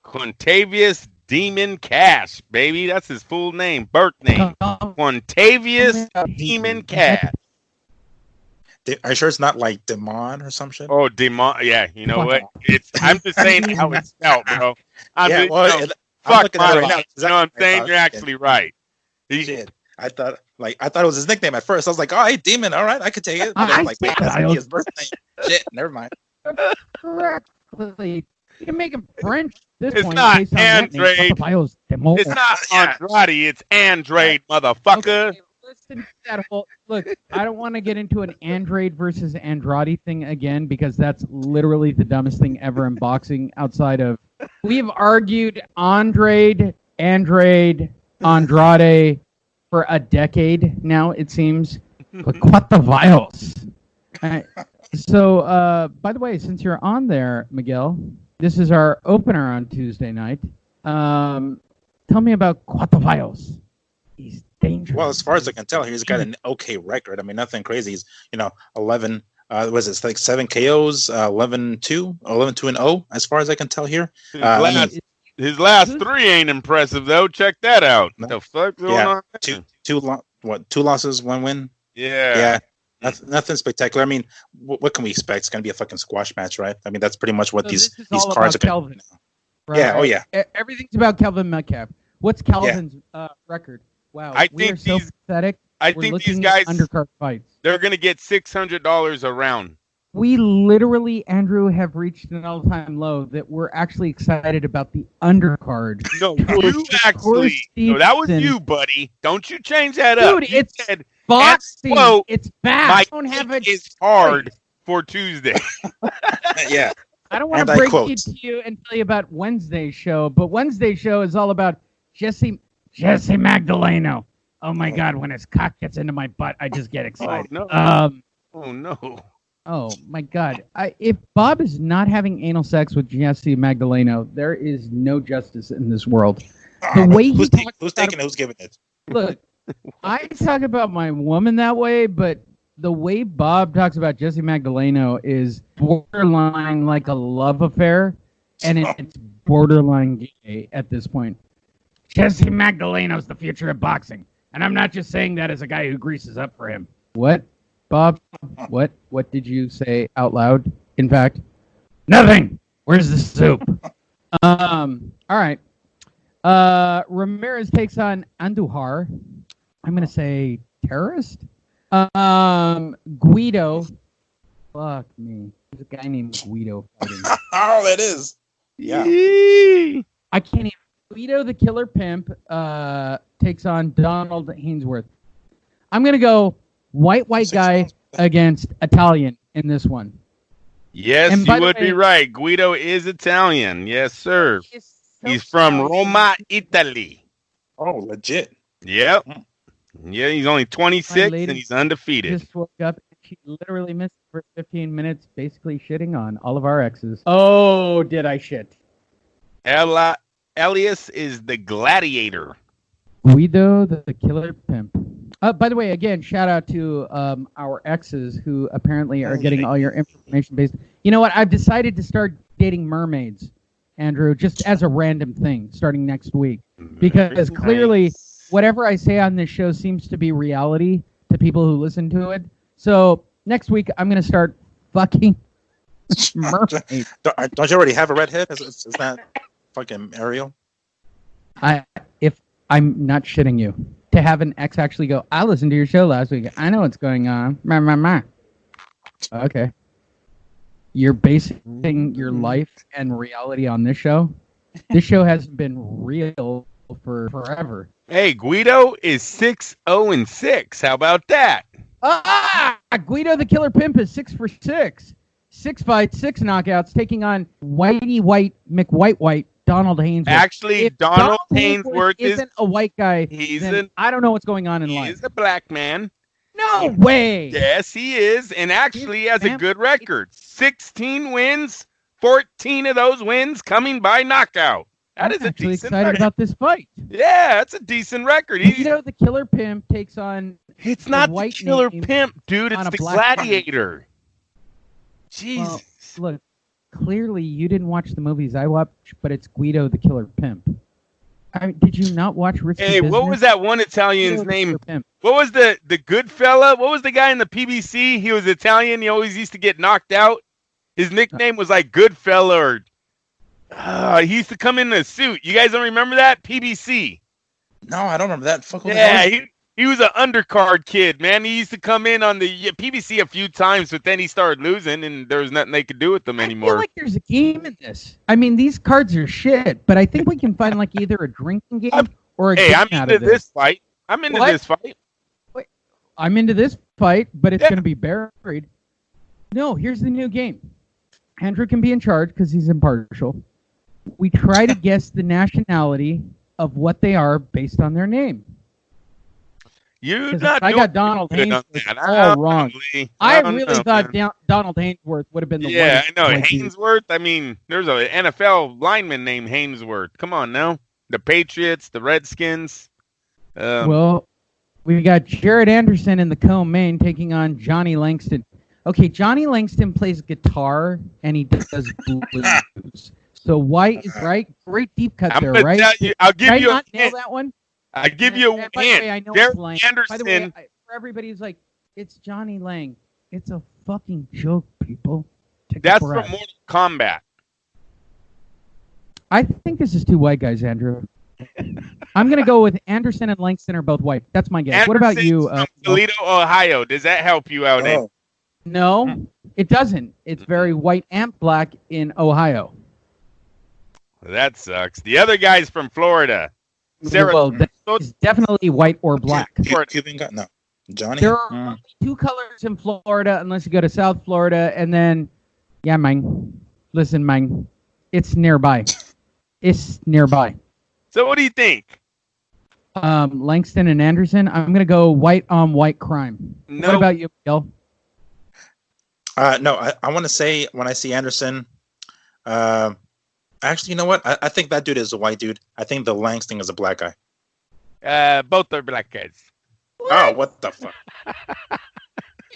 Quintavious Demon Cash, baby. That's his full name, birth name. Quintavious Demon Cash. Are you sure it's not like Demon or some shit? Oh, Demon. Yeah, you know what? I'm just saying how it's spelled, bro. Fuck my life. Right now. You know what I'm saying? You're actually right. Shit. I thought it was his nickname at first. I was like, oh, hey, Demon. All right, I could take it. But I'm like, wait, that's his birth name. Shit, never mind. Correctly. You can make him French at this it's point. Not Andrade. It's not Andrade. It's Andrade, motherfucker. Okay, listen to that whole... Look, I don't want to get into an Andrade versus Andrade thing again because that's literally the dumbest thing ever in boxing outside of... We've argued Andrade for a decade now, it seems. But Quatavaios. So, by the way, since you're on there, Miguel, this is our opener on Tuesday night. Tell me about Quatavaios. He's dangerous. Well, as far as I can tell, he's got an okay record. I mean, nothing crazy. He's 11. Was it like 7 KOs, 11-2, 11-2-0, as far as I can tell here. His last 3 ain't impressive though. Check that out. No. The fuck going on? Two losses, 1 win. Yeah. Nothing spectacular. I mean, what can we expect? It's gonna be a fucking squash match, right? I mean, that's pretty much what these cards are going to be. Right? Yeah. Oh yeah. Everything's about Kelvin Metcalf. What's Kelvin's record? Wow. I think so pathetic. I think these guys undercard fights. They're gonna get $600 a round. We literally, Andrew, have reached an all-time low that we're actually excited about the undercard. No, you actually. No, that was you, buddy. Don't you change that up. Dude, it's boxing. It's back. I don't have it. It's hard for Tuesday. Yeah. I don't want to break it to you and tell you about Wednesday's show, but Wednesday's show is all about Jesse Magdaleno. Oh my God! When his cock gets into my butt, I just get excited. Oh no. Oh my God! If Bob is not having anal sex with Jesse Magdaleno, there is no justice in this world. The way who's taking it? Who's giving it? Look, I talk about my woman that way, but the way Bob talks about Jesse Magdaleno is borderline like a love affair, and it's borderline gay at this point. Jesse Magdaleno's the future of boxing, and I'm not just saying that as a guy who greases up for him. What? Bob, what did you say out loud? In fact, nothing. Where's the soup? All right. Ramirez takes on Andujar. I'm gonna say terrorist. Guido. Fuck me. There's a guy named Guido fighting. Oh, that is. Yeah. I can't even. Guido the Killer Pimp takes on Donald Hainsworth. I'm going to go white guy against Italian in this one. Yes, And by you the would way- be right. Guido is Italian. Yes, sir. He's from Roma, Italy. Oh, legit. Yep. Yeah, he's only 26 lady and he's undefeated. Just woke up. She literally missed the first 15 minutes basically shitting on all of our exes. Oh, did I shit? Elias is the gladiator. Guido the Killer Pimp. By the way, again, shout out to our exes who apparently are getting all your information based. You know what? I've decided to start dating mermaids, Andrew, just as a random thing starting next week. Because clearly, whatever I say on this show seems to be reality to people who listen to it. So next week, I'm going to start fucking mermaids. Don't you already have a redhead? Is that fucking Ariel? If I'm not shitting you, to have an ex actually go, I listened to your show last week. I know what's going on. Okay. You're basing your life and reality on this show? This show hasn't been real for forever. Hey, Guido is 6-0-6. How about that? Guido the Killer Pimp is 6 for 6. 6 fights, 6 knockouts, taking on Whitey McWhite Donald Hainsworth. Actually, If Donald Hainsworth isn't a white guy. I don't know what's going on in life. He's a black man. No way. Yes, he is, and actually has a good record. 16 wins, 14 of those wins coming by knockout. That is a actually decent excited record. about this fight. Yeah, that's a decent record. Guido the Killer Pimp takes on. It's not the white Killer name Pimp, dude. on It's a the black Gladiator. Jesus. Well, look, clearly you didn't watch the movies I watched, but it's Guido the Killer Pimp. Did you not watch Risky Hey, Business? what was that one Italian's Guido the name? Killer Pimp. What was the good fella? What was the guy in the PBC? He was Italian. He always used to get knocked out. His nickname was like Goodfella, or he used to come in a suit. You guys don't remember that? PBC. No, I don't remember that. Fuck. Yeah, he was an undercard kid, man. He used to come in on the PBC a few times, but then he started losing, and there was nothing they could do with them I anymore. feel like there's a game in this. I mean, these cards are shit, but I think we can find like either a drinking game or a Hey, game I'm out into of this fight. I'm into What? this fight. I'm into this fight, but it's going to be buried. No, here's the new game. Andrew can be in charge because he's impartial. We try to guess the nationality of what they are based on their name. You're 'Cause not I doing got Donald good on Hainsworth that. all wrong. I don't really know, thought man. Donald Hainsworth would have been the Yeah, I white- know. white dude. Hainsworth, I mean, there's an NFL lineman named Hainsworth. Come on now. The Patriots, the Redskins. Well, we got Jared Anderson in the co-main taking on Johnny Langston. Okay, Johnny Langston plays guitar and he does blues. So white is right. Great deep cut I'm there, gonna right? tell you- I'll give Did I you a not nail hint. that one? I give you a And by the way, I hint. know Derek it's Lang. Anderson. By the way, for everybody who's like, it's Johnny Lang. It's a fucking joke, people. Take a That's breath. from Mortal Kombat. I think this is two white guys, Andrew. I'm gonna go with Anderson and Langston are both white. That's my guess. What about you? Anderson's from Toledo, Ohio. Does that help you out? Ed? No, it doesn't. It's very white and black in Ohio. That sucks. The other guy's from Florida. Sarah. Well, it's definitely white or black. Cuban guy? No. Johnny? There are only two colors in Florida unless you go to South Florida, and then, yeah, man. Listen, man. It's nearby. It's nearby. So what do you think? Langston and Anderson. I'm gonna go white on white crime. No. What about you, Miguel? No, I want to say when I see Anderson, actually, you know what? I think that dude is a white dude. I think the Langston is a black guy. Both are black guys. Oh, what the fuck?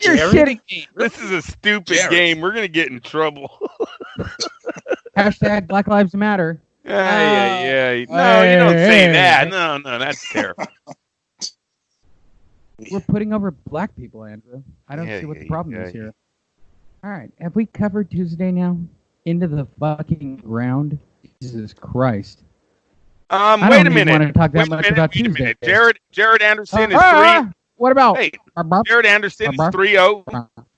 You're Jared? shitting me. This is a stupid Jared. game. We're gonna get in trouble. Hashtag Black Lives Matter. Yeah. No, you don't say hey. that. No, that's terrible. We're putting over black people, Andrew. I don't see what the problem is here. All right, have we covered Tuesday now? Into the fucking ground? Jesus Christ. Wait don't a even minute. wanna talk that Wait a much minute, about wait a Tuesday. minute. Jared Anderson is What about? Wait, Jared Anderson is 3-0,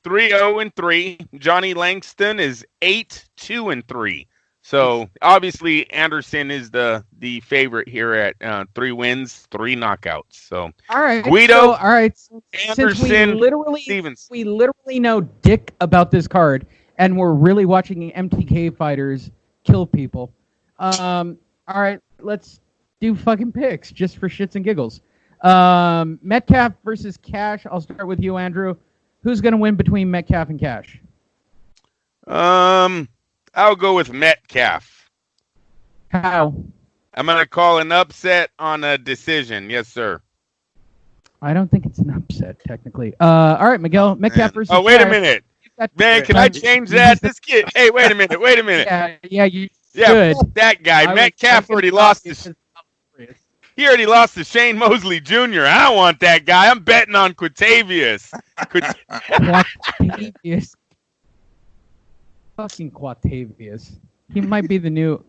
3-0-3. Johnny Langston is 8-2-3. So obviously Anderson is the favorite here at 3 wins, 3 knockouts. So All right, Guido, all right. Since Anderson, we literally know dick about this card, and we're really watching MTK fighters kill people. All right, let's do fucking picks just for shits and giggles. Metcalf versus Cash. I'll start with you, Andrew. Who's going to win between Metcalf and Cash? I'll go with Metcalf. How? I'm going to call an upset on a decision. Yes, sir. I don't think it's an upset, technically. All right, Miguel. Metcalf versus Oh, wait a Cash. minute. Man, can I change that? This kid. Hey, wait a minute. Yeah, you Yeah, should. that guy. Metcalf already lost to He already lost to Shane Mosley Jr. I don't want that guy. I'm betting on Quatavius. Quatavius. Fucking Quatavius. He might be the new...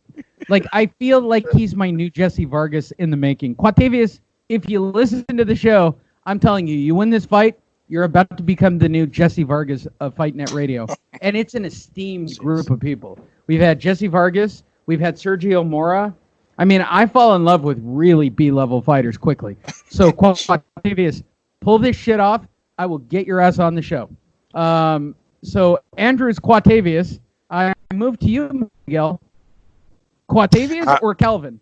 Like, I feel like he's my new Jesse Vargas in the making. Quatavius, if you listen to the show, I'm telling you, you win this fight, you're about to become the new Jesse Vargas of Fight Net Radio. And it's an esteemed group of people. We've had Jesse Vargas. We've had Sergio Mora. I mean, I fall in love with really B-level fighters quickly. So, Quatavius, pull this shit off. I will get your ass on the show. So, Andrew's Quatavius. I move to you, Miguel. Quatavius or Kelvin?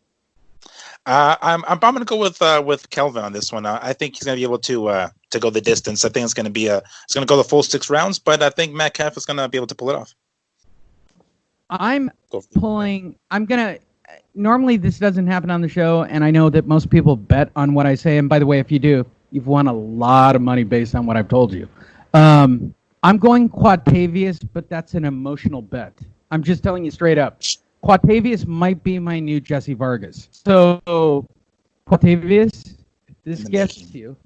I'm going to go with Kelvin on this one. I think he's going to be able to go the distance. I think it's going to go the full 6 rounds, but I think Metcalf is going to be able to pull it off. Normally this doesn't happen on the show, and I know that most people bet on what I say. And by the way, if you do, you've won a lot of money based on what I've told you. I'm going Quatavius, but that's an emotional bet. I'm just telling you straight up. Quatavius might be my new Jesse Vargas. So, Quatavius, if this gets you,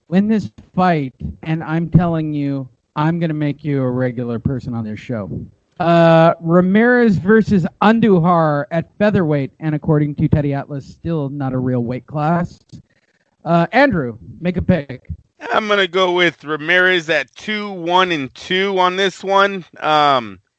win this fight, and I'm telling you, I'm going to make you a regular person on this show. Ramirez versus Andujar at featherweight, and according to Teddy Atlas, still not a real weight class. Andrew, make a pick. I'm going to go with Ramirez at 2-1-2 on this one.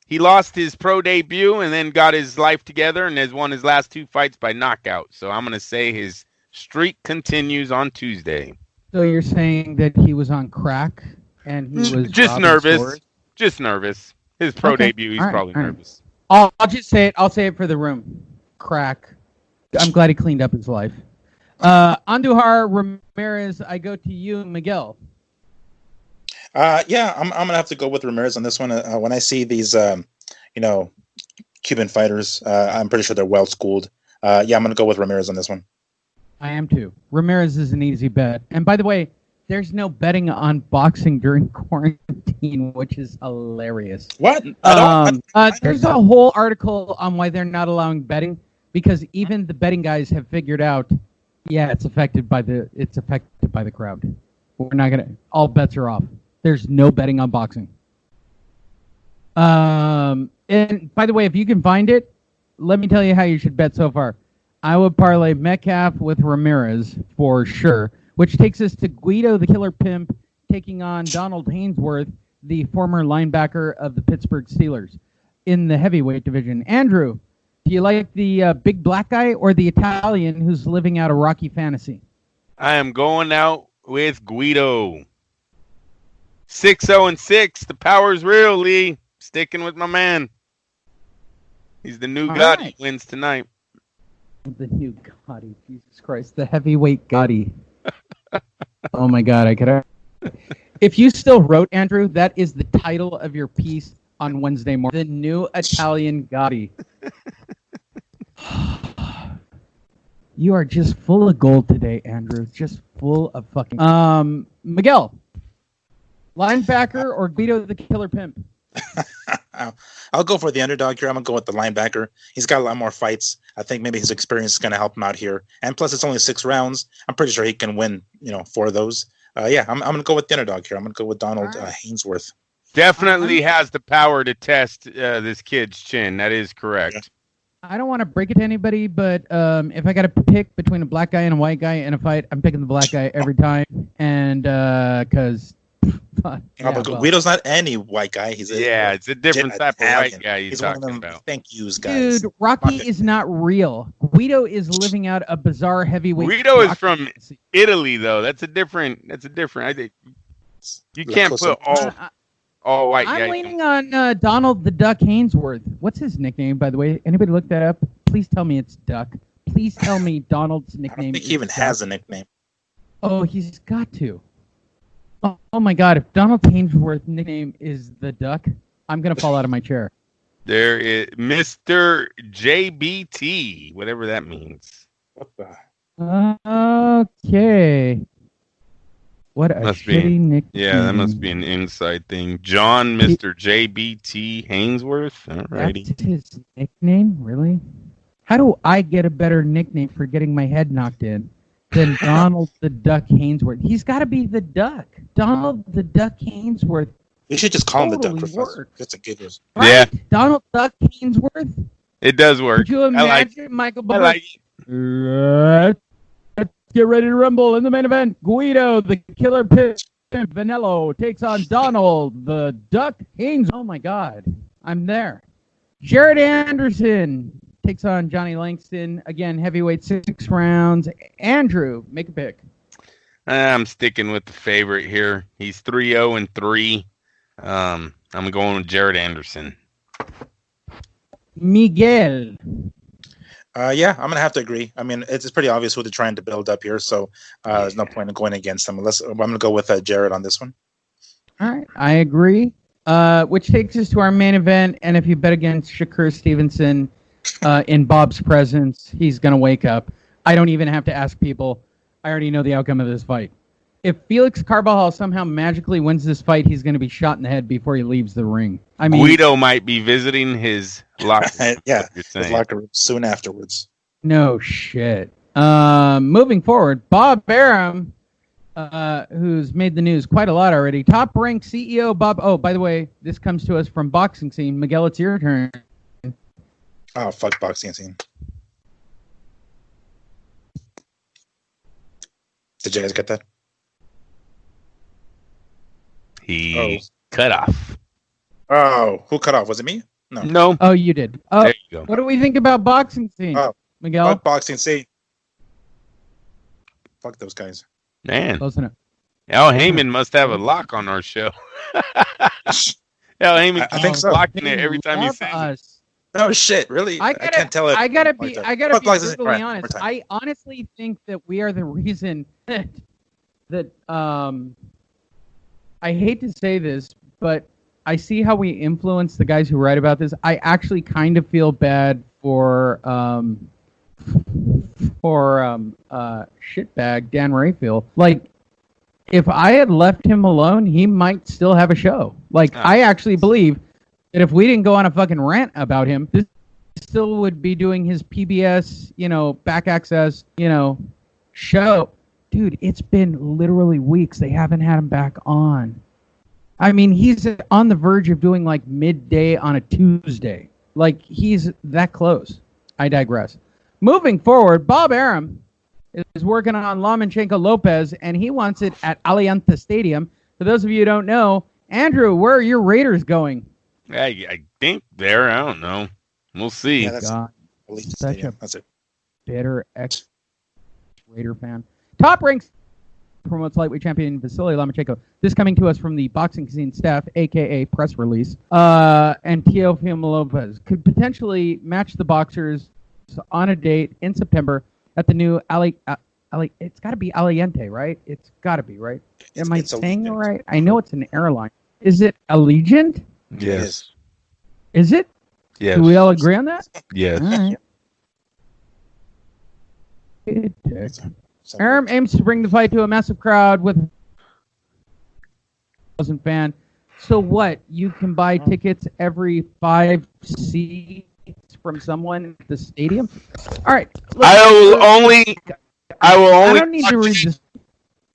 He lost his pro debut and then got his life together and has won his last 2 fights by knockout. So I'm going to say his streak continues on Tuesday. So you're saying that he was on crack and he was just nervous. Scores? Just nervous. His pro debut, he's probably nervous. I'll just say it. I'll say it for the room. Crack. I'm glad he cleaned up his life. Andujar, Ramirez, I go to you, Miguel. Yeah, I'm gonna have to go with Ramirez on this one. When I see these, Cuban fighters, I'm pretty sure they're well schooled. Yeah, I'm gonna go with Ramirez on this one. I am too. Ramirez is an easy bet. And by the way, there's no betting on boxing during quarantine, which is hilarious. What? There's a whole article on why they're not allowing betting because even the betting guys have figured out, yeah, it's affected by the crowd. We're not gonna. All bets are off. There's no betting on boxing. And by the way, if you can find it, let me tell you how you should bet so far. I would parlay Metcalf with Ramirez for sure, which takes us to Guido the Killer Pimp taking on Donald Hainsworth, the former linebacker of the Pittsburgh Steelers, in the heavyweight division. Andrew, do you like the big black guy or the Italian who's living out a Rocky fantasy? I am going out with Guido. 6-0-6. The power's real, Lee. Sticking with my man. He's the new Gotti. Right. Wins tonight. The new Gotti. Jesus Christ. The heavyweight Gotti. Oh, my God. If you still wrote, Andrew, that is the title of your piece on Wednesday morning. The new Italian Gotti. You are just full of gold today, Andrew. Just full of fucking... Miguel. Linebacker or Guido the Killer Pimp? I'll go for the underdog here. I'm going to go with the linebacker. He's got a lot more fights. I think maybe his experience is going to help him out here. And plus, it's only 6 rounds. I'm pretty sure he can win, 4 of those. Yeah, I'm going to go with the underdog here. I'm going to go with Donald Hainsworth. Definitely has the power to test this kid's chin. That is correct. Yeah. I don't want to break it to anybody, but if I got to pick between a black guy and a white guy in a fight, I'm picking the black guy every time. And because But, Yeah, but Guido's not any white guy. He's it's a different type of Italian. white guy He's talking one of them about. thank yous guys. Dude, Rocky is not real. Guido is living out a bizarre heavyweight. Guido is Rocky from fantasy. Italy, though. That's a different. I think you can't put all white guys. I'm leaning on Donald the Duck Hainsworth. What's his nickname, by the way? Anybody look that up? Please tell me it's Duck. Please tell me Donald's I nickname. don't think is he even Duck. has a nickname. Oh, he's got to. Oh my God! If Donald Hainsworth's nickname is the Duck, I'm gonna fall out of my chair. There is Mr. JBT, whatever that means. What the? Okay. What a Must shitty be. nickname. Yeah, that must be an inside thing. John, Mr. JBT Hainsworth. Alrighty. That's his nickname, really? How do I get a better nickname for getting my head knocked in than Donald the Duck Hainsworth? He's got to be the Duck. Donald the Duck Hainsworth. You should just call him the Duck Totally Professor. works. That's a giggles. Right? Yeah. Donald Duck Hainsworth. It does work. Could you I like imagine Michael I Buffer? like it. Let's get ready to rumble in the main event. Guido, the Killer Pimp Vanello, takes on Donald, the Duck Haynes. Oh my God, I'm there. Jared Anderson takes on Johnny Langston. Again, heavyweight, 6 rounds. Andrew, make a pick. I'm sticking with the favorite here. He's 3-0-3. I'm going with Jared Anderson. Miguel. Yeah, I'm gonna have to agree. I mean, it's pretty obvious who they're trying to build up here, so there's no point in going against them. I'm gonna go with Jared on this one. All right, I agree. Which takes us to our main event. And if you bet against Shakur Stevenson in Bob's presence, he's going to wake up. I don't even have to ask people. I already know the outcome of this fight. If Felix Carbajal somehow magically wins this fight, he's going to be shot in the head before he leaves the ring. I mean, Guido might be visiting his locker room. Yeah, You're his saying. locker room soon afterwards. no shit. Moving forward, Bob Arum, who's made the news quite a lot already. Top-ranked CEO Bob. Oh, by the way, this comes to us from Boxing Scene. Miguel, it's your turn. Oh, fuck boxing scene. Did you guys get that? He cut off. Oh, who cut off? Was it me? No. No. Oh, you did. Oh, There you go. what do we think about Boxing Scene, Oh, Miguel? fuck boxing scene. Fuck those guys. Man. Close enough. Al Heyman must have a lock on our show. Al Heyman I think keeps so. locking it every time he Love says it. us. No shit, really? I can't tell it. I gotta like be that. I gotta Fuck be boxing scene. brutally All right, honest. more time. I honestly think that we are the reason that I hate to say this, but I see how we influence the guys who write about this. I actually kind of feel bad for shitbag Dan Rayfield. Like, if I had left him alone, he might still have a show. Like, I actually believe that if we didn't go on a fucking rant about him, this still would be doing his PBS, back access, show. Dude, it's been literally weeks. They haven't had him back on. I mean, he's on the verge of doing like midday on a Tuesday. Like, he's that close. I digress. Moving forward, Bob Arum is working on Lomachenko Lopez, and he wants it at Alianza Stadium. For those of you who don't know, Andrew, where are your Raiders going? I think there. I don't know. We'll see. Yeah, that's God, Elite such Stadium. a That's it. bitter ex-Raider fan. Top ranks promotes lightweight champion Vasily Lomachenko. This coming to us from the Boxing Scene staff, a.k.a. press release. And Teofimo Lopez could potentially match the boxers on a date in September at the new it's got to be Aliante, right? It's got to be, right? Am I It's saying it Allegiant. right? I know it's an airline. Is it Allegiant? Yes. Is it? Yes. Do we all agree on that? Yes. All right. Good dick. So- Arum aims to bring the fight to a massive crowd with 1,000 fan. So what? You can buy tickets every 5 seats from someone at the stadium? All right. I will only I don't need to read watch it. this.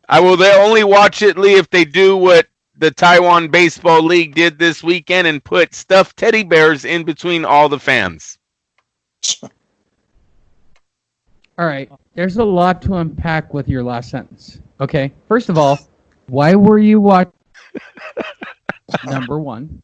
I will only watch it, Lee, if they do what the Taiwan Baseball League did this weekend and put stuffed teddy bears in between all the fans. All right. There's a lot to unpack with your last sentence. Okay. First of all, why were you watching Number one.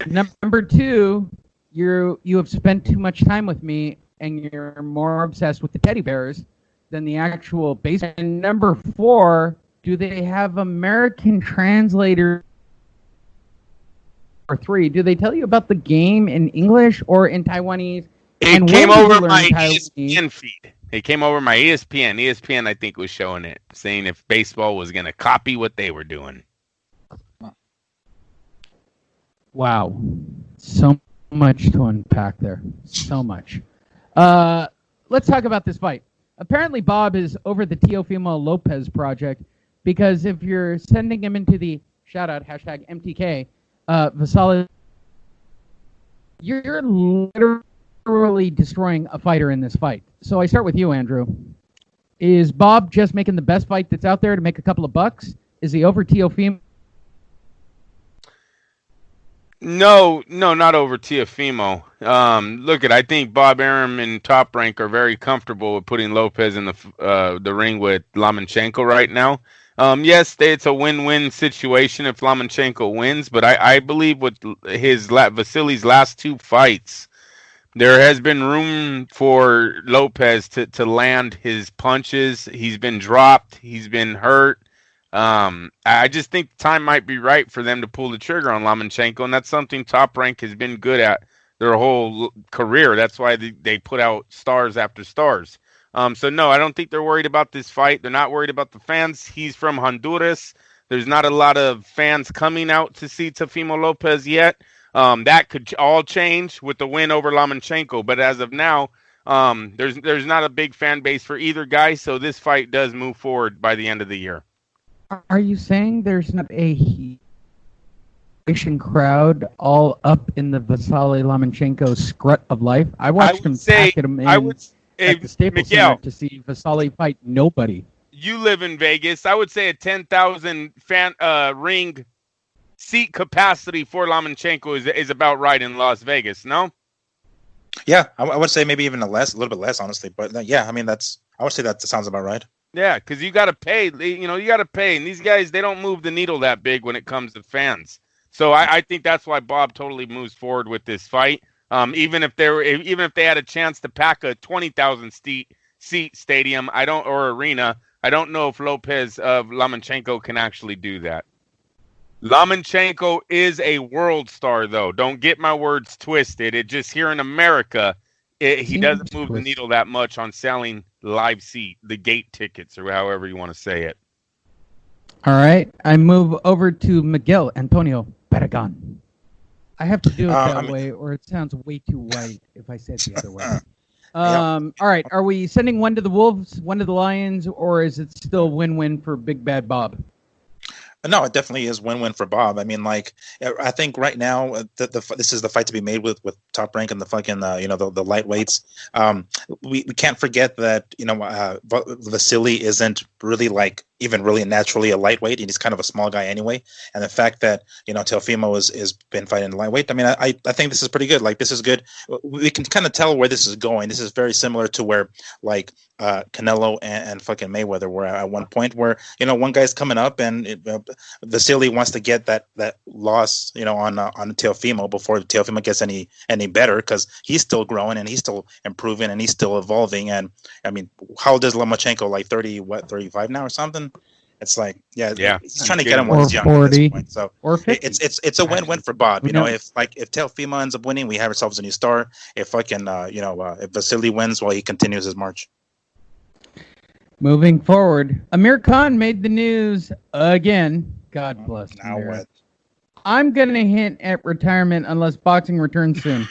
Number two, you have spent too much time with me, and you're more obsessed with the teddy bears than the actual base. And number four, do they have American translators? Or three, do they tell you about the game in English or in Taiwanese? It came over my ESPN feed. It came over my ESPN. ESPN, I think, was showing it, saying if baseball was going to copy what they were doing. Wow. So much to unpack there. So much. Let's talk about this fight. Apparently, Bob is over the Teofimo Lopez project because if you're sending him into the shout-out, hashtag MTK, Vasily, you're literally destroying a fighter in this fight. So I start with you, Andrew. Is Bob just making the best fight that's out there to make a couple of bucks? Is he over Teofimo? No, not over Teofimo. I think Bob Arum and Top Rank are very comfortable with putting Lopez in the ring with Lomachenko right now. Yes, it's a win-win situation if Lomachenko wins, but I believe with Vasily's last two fights, there has been room for Lopez to land his punches. He's been dropped. He's been hurt. I just think time might be right for them to pull the trigger on Lomachenko, and that's something Top Rank has been good at their whole career. That's why they put out stars after stars. So no, I don't think they're worried about this fight. They're not worried about the fans. He's from Honduras. There's not a lot of fans coming out to see Teofimo Lopez yet. That could all change with the win over Lomachenko. But as of now, there's not a big fan base for either guy. So this fight does move forward by the end of the year. Are you saying there's not a crowd all up in the Vasily Lomachenko strut of life? I watched him pack him in at the Staples Center to see Vasily fight nobody. You live in Vegas. I would say a 10,000 fan ring seat capacity for Lomachenko is about right in Las Vegas. No? Yeah, I would say maybe even a little bit less, honestly. But yeah, I mean I would say that sounds about right. Yeah, because you got to pay. You got to pay, and these guys they don't move the needle that big when it comes to fans. So I think that's why Bob totally moves forward with this fight. Even if they had a chance to pack a 20,000 seat stadium, or arena, I don't know if Lomachenko can actually do that. Lomachenko is a world star, though. Don't get my words twisted. It just here in America, he doesn't move the needle that much on selling the gate tickets, or however you want to say it. All right, I move over to Miguel Antonio Barragan. I have to do it that way, or it sounds way too white if I say it the other way. All right, are we sending one to the Wolves, one to the Lions, or is it still win-win for Big Bad Bob? No, it definitely is win-win for Bob. I mean, I think right now this is the fight to be made with Top Rank and the fucking the lightweights. We can't forget that Vasily isn't really even really naturally a lightweight, and he's kind of a small guy anyway. And the fact that Teofimo is been fighting lightweight, I mean, I think this is pretty good. This is good. We can kind of tell where this is going. This is very similar to where Canelo and fucking Mayweather were at one point, where one guy's coming up and Vasily wants to get that loss on Teofimo before Teofimo gets any better, because he's still growing and he's still improving and he's still evolving. And I mean, how old is Lomachenko? 35 now or something? It's he's trying to get him when he's young at this point. So it's a win-win for Bob. If Teofimo ends up winning, we have ourselves a new star. If if Vasily wins, he continues his march. Moving forward, Amir Khan made the news again. God bless him. Now what? I'm going to hint at retirement unless boxing returns soon.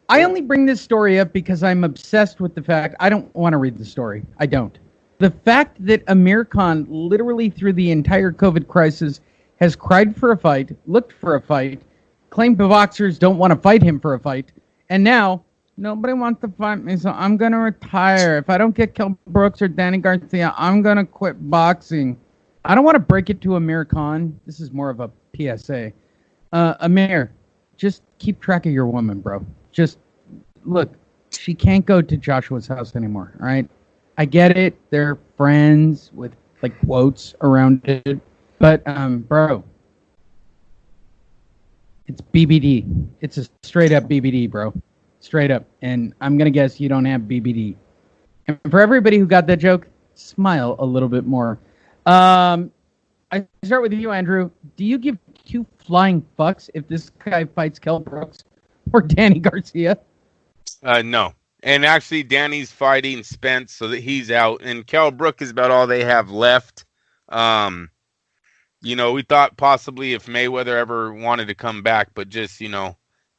I only bring this story up because I'm obsessed with the fact. I don't want to read the story. I don't. The fact that Amir Khan, literally through the entire COVID crisis, has cried for a fight, looked for a fight, claimed the boxers don't want to fight him for a fight, and now nobody wants to fight me, so I'm going to retire. If I don't get Kell Brooks or Danny Garcia, I'm going to quit boxing. I don't want to break it to Amir Khan. This is more of a PSA. Amir, just keep track of your woman, bro. Just look, she can't go to Joshua's house anymore, all right? I get it. They're friends with quotes around it. But bro, it's BBD. It's a straight up BBD, bro. Straight up. And I'm gonna guess you don't have BBD. And for everybody who got that joke, smile a little bit more. I start with you, Andrew. Do you give two flying fucks if this guy fights Kell Brooks or Danny Garcia? No. And actually, Danny's fighting Spence, so that he's out. And Kell Brook is about all they have left. We thought possibly if Mayweather ever wanted to come back, but just, it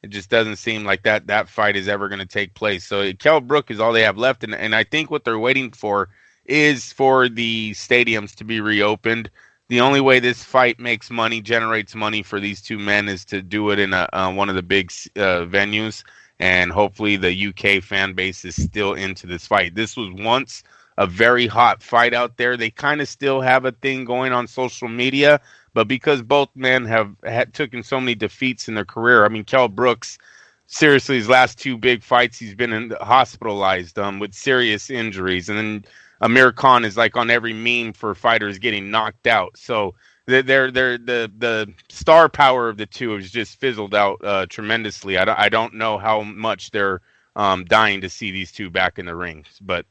just doesn't seem like that fight is ever going to take place. So Kell Brook is all they have left. And I think what they're waiting for is for the stadiums to be reopened. The only way this fight makes money, generates money for these two men is to do it in one of the big venues. And hopefully the UK fan base is still into this fight. This was once a very hot fight out there. They kind of still have a thing going on social media, but because both men have taken so many defeats in their career. I mean, Kell Brooks, seriously, his last two big fights, he's been hospitalized with serious injuries. And then Amir Khan is like on every meme for fighters getting knocked out. So the star power of the two has just fizzled out tremendously. I don't know how much they're dying to see these two back in the ring, but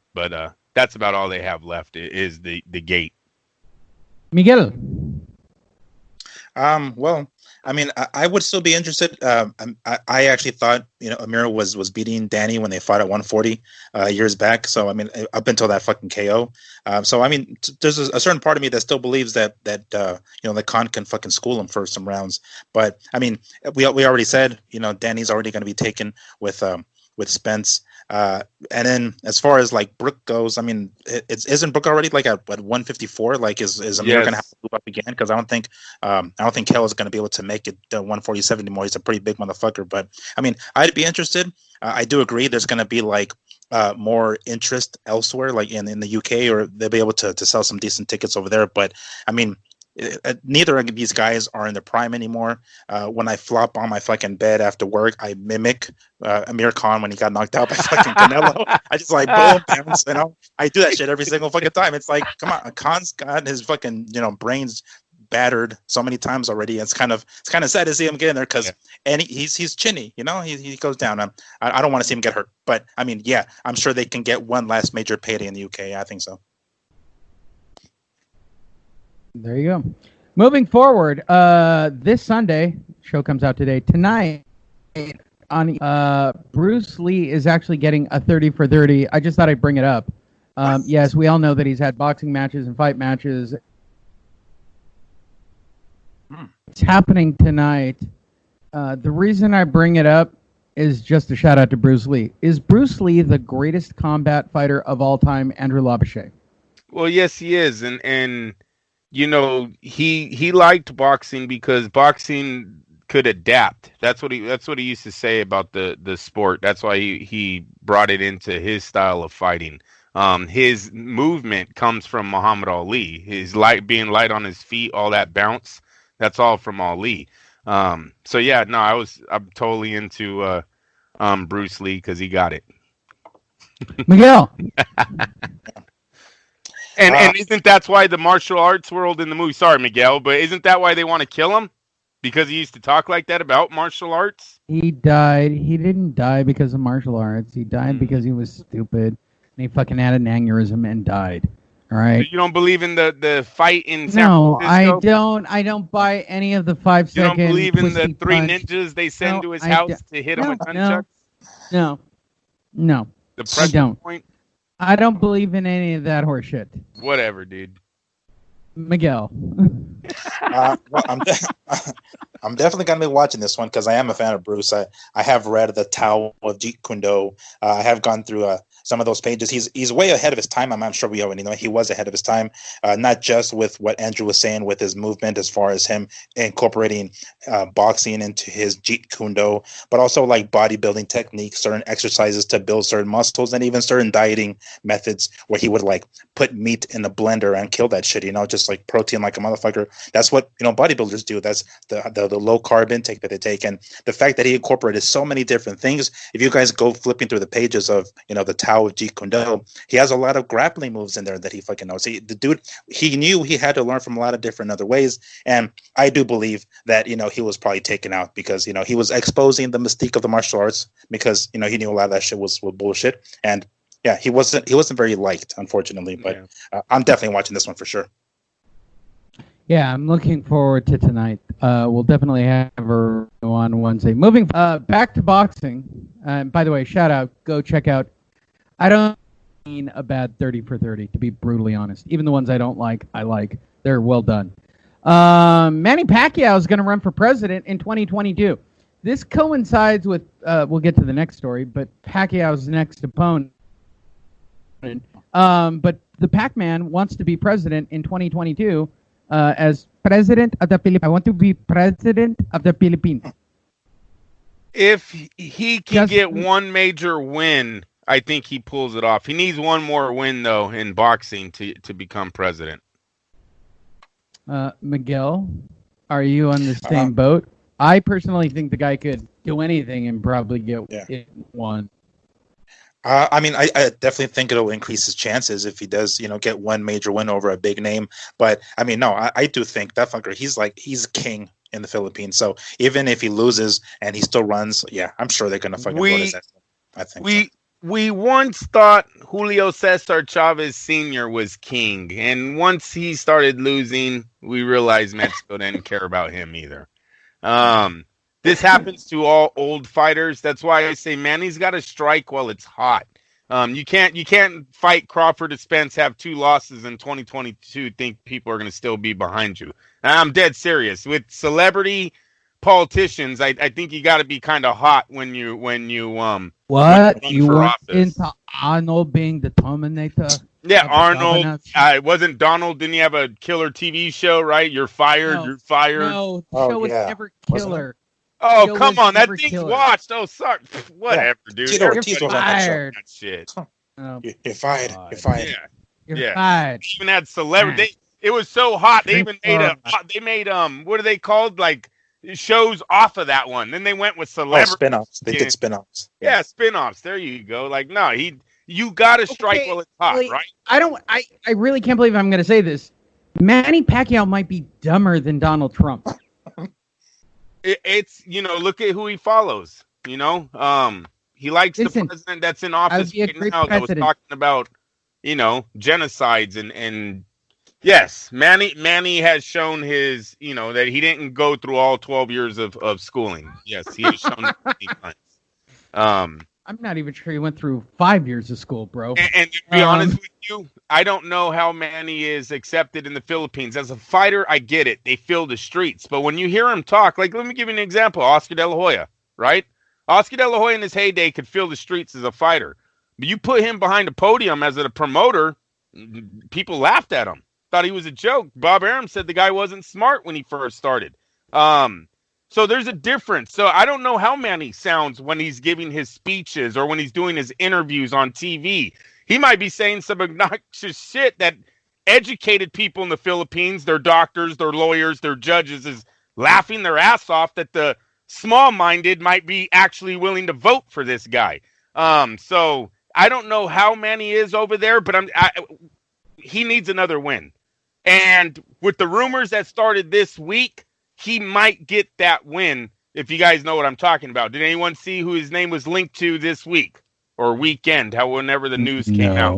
that's about all they have left is the gate. Miguel. Well, I mean, I would still be interested. I actually thought, Amir was beating Danny when they fought at 140 years back. So, I mean, up until that fucking KO. So, I mean, there's a certain part of me that still believes that Khan can fucking school him for some rounds. But, I mean, we already said, Danny's already going to be taken with Spence. And then as far as like Brook goes, I mean, isn't Brook already like at 154? Like, is Amir going to have to move up again? Because I don't think Kell is going to be able to make it to 147 anymore. He's a pretty big motherfucker. But I mean, I'd be interested. I do agree. There's going to be like more interest elsewhere, like in the UK, or they'll be able to sell some decent tickets over there. But I mean, neither of these guys are in their prime anymore. When I flop on my fucking bed after work, I mimic Amir Khan when he got knocked out by fucking Canelo. I just like boom, bounce, I do that shit every single fucking time. It's like, come on, Khan's got his fucking brains battered so many times already. It's kind of sad to see him get in there because he's chinny, he goes down. I don't want to see him get hurt, but I mean, yeah, I'm sure they can get one last major payday in the UK. I think so. There you go. Moving forward, this Sunday, show comes out today. Tonight, on Bruce Lee is actually getting a 30 for 30. I just thought I'd bring it up. Yes, we all know that he's had boxing matches and fight matches. It's happening tonight. The reason I bring it up is just a shout out to Bruce Lee. Is Bruce Lee the greatest combat fighter of all time, Andrew Labuschagne? Well, yes, he is, and he liked boxing because boxing could adapt. That's what he used to say about the sport. That's why he brought it into his style of fighting. His movement comes from Muhammad Ali. His being light on his feet, all that bounce, that's all from Ali. So yeah, no, I'm totally into Bruce Lee because he got it. Miguel. And isn't that why the martial arts world in the movie? Sorry, Miguel, but isn't that why they want to kill him? Because he used to talk like that about martial arts? He died. He didn't die because of martial arts. He died because he was stupid. And he fucking had an aneurysm and died. All right. So you don't believe in the fight in San Francisco? I don't buy any of the 5 second. You don't believe in the three punch. ninjas they send to his house to hit him with nunchucks? No. The pressure point? I don't believe in any of that horse shit. Whatever, dude. Miguel. Well, I'm definitely going to be watching this one because I am a fan of Bruce. I have read the Tao of Jeet Kune Do. I have gone through some of those pages. He's way ahead of his time. I'm not sure we already know he was ahead of his time, not just with what Andrew was saying with his movement as far as him incorporating boxing into his Jeet Kune Do, but also like bodybuilding techniques, certain exercises to build certain muscles, and even certain dieting methods where he would like put meat in a blender and kill that shit, just like protein like a motherfucker. that's what bodybuilders do. That's the low carb intake that they take, and the fact that he incorporated so many different things. If you guys go flipping through the pages of the Tao of Jeet Kune Do, he has a lot of grappling moves in there that he fucking knows. The dude, he knew he had to learn from a lot of different other ways, and I do believe that he was probably taken out because he was exposing the mystique of the martial arts because he knew a lot of that shit was bullshit. And yeah, he wasn't very liked, unfortunately, but I'm definitely watching this one for sure. Yeah, I'm looking forward to tonight. We'll definitely have her on Wednesday. Moving back to boxing. By the way, shout out, go check out. I don't mean a bad 30 for 30, to be brutally honest. Even the ones I don't like, I like. They're well done. Manny Pacquiao is going to run for president in 2022. This coincides with, we'll get to the next story, but Pacquiao's next opponent. But the Pac-Man wants to be president in 2022 as president of the Philippines. I want to be president of the Philippines. If he can get one major win, I think he pulls it off. He needs one more win, though, in boxing to become president. Miguel, are you on the same boat? I personally think the guy could do anything and probably get one. I mean, I definitely think it'll increase his chances if he does, get one major win over a big name. But I mean, no, I do think that fucker, he's king in the Philippines. So even if he loses and he still runs, I'm sure they're gonna fucking vote his ass. I think we once thought Julio Cesar Chavez Sr. was king, and once he started losing, we realized Mexico didn't care about him either. This happens to all old fighters. That's why I say Manny's got to strike while it's hot. You can't fight Crawford or Spence, have 2 losses in 2022, think people are going to still be behind you. And I'm dead serious. With celebrity politicians, I think you got to be kind of hot when you what you were into Arnold being the Terminator. Yeah, Arnold. Wasn't Donald? Didn't he have a killer TV show? Right? You're fired. No, you're fired. No, the show was never killer. Oh, come on. That thing's watched. Oh, sorry. Whatever, dude. You're fired. That shit. You're fired. You're fired. Yeah. You're fired. Even had celebrity. It was so hot. They even made what are they called? Like shows off of that one. Then they went with celebrity spin-offs. They did spin-offs. Yeah, spin-offs. There you go. Like, no, you got to strike while it's hot, right? I really can't believe I'm going to say this. Manny Pacquiao might be dumber than Donald Trump. It's look at who he follows. He likes the president that's in office right now that was talking about genocides and yes, Manny has shown his that he didn't go through all 12 years of schooling. Yes, he has shown that many times. I'm not even sure he went through 5 years of school, bro. And to be honest with you, I don't know how Manny is accepted in the Philippines. As a fighter, I get it. They fill the streets. But when you hear him talk, like, let me give you an example. Oscar De La Hoya, right? Oscar De La Hoya in his heyday could fill the streets as a fighter. But you put him behind a podium as a promoter, people laughed at him. Thought he was a joke. Bob Arum said the guy wasn't smart when he first started. So there's a difference. So I don't know how Manny sounds when he's giving his speeches or when he's doing his interviews on TV. He might be saying some obnoxious shit that educated people in the Philippines, their doctors, their lawyers, their judges, is laughing their ass off that the small-minded might be actually willing to vote for this guy. So I don't know how Manny is over there, but he needs another win. And with the rumors that started this week, he might get that win, if you guys know what I'm talking about. Did anyone see who his name was linked to this week or weekend, whenever the news came out?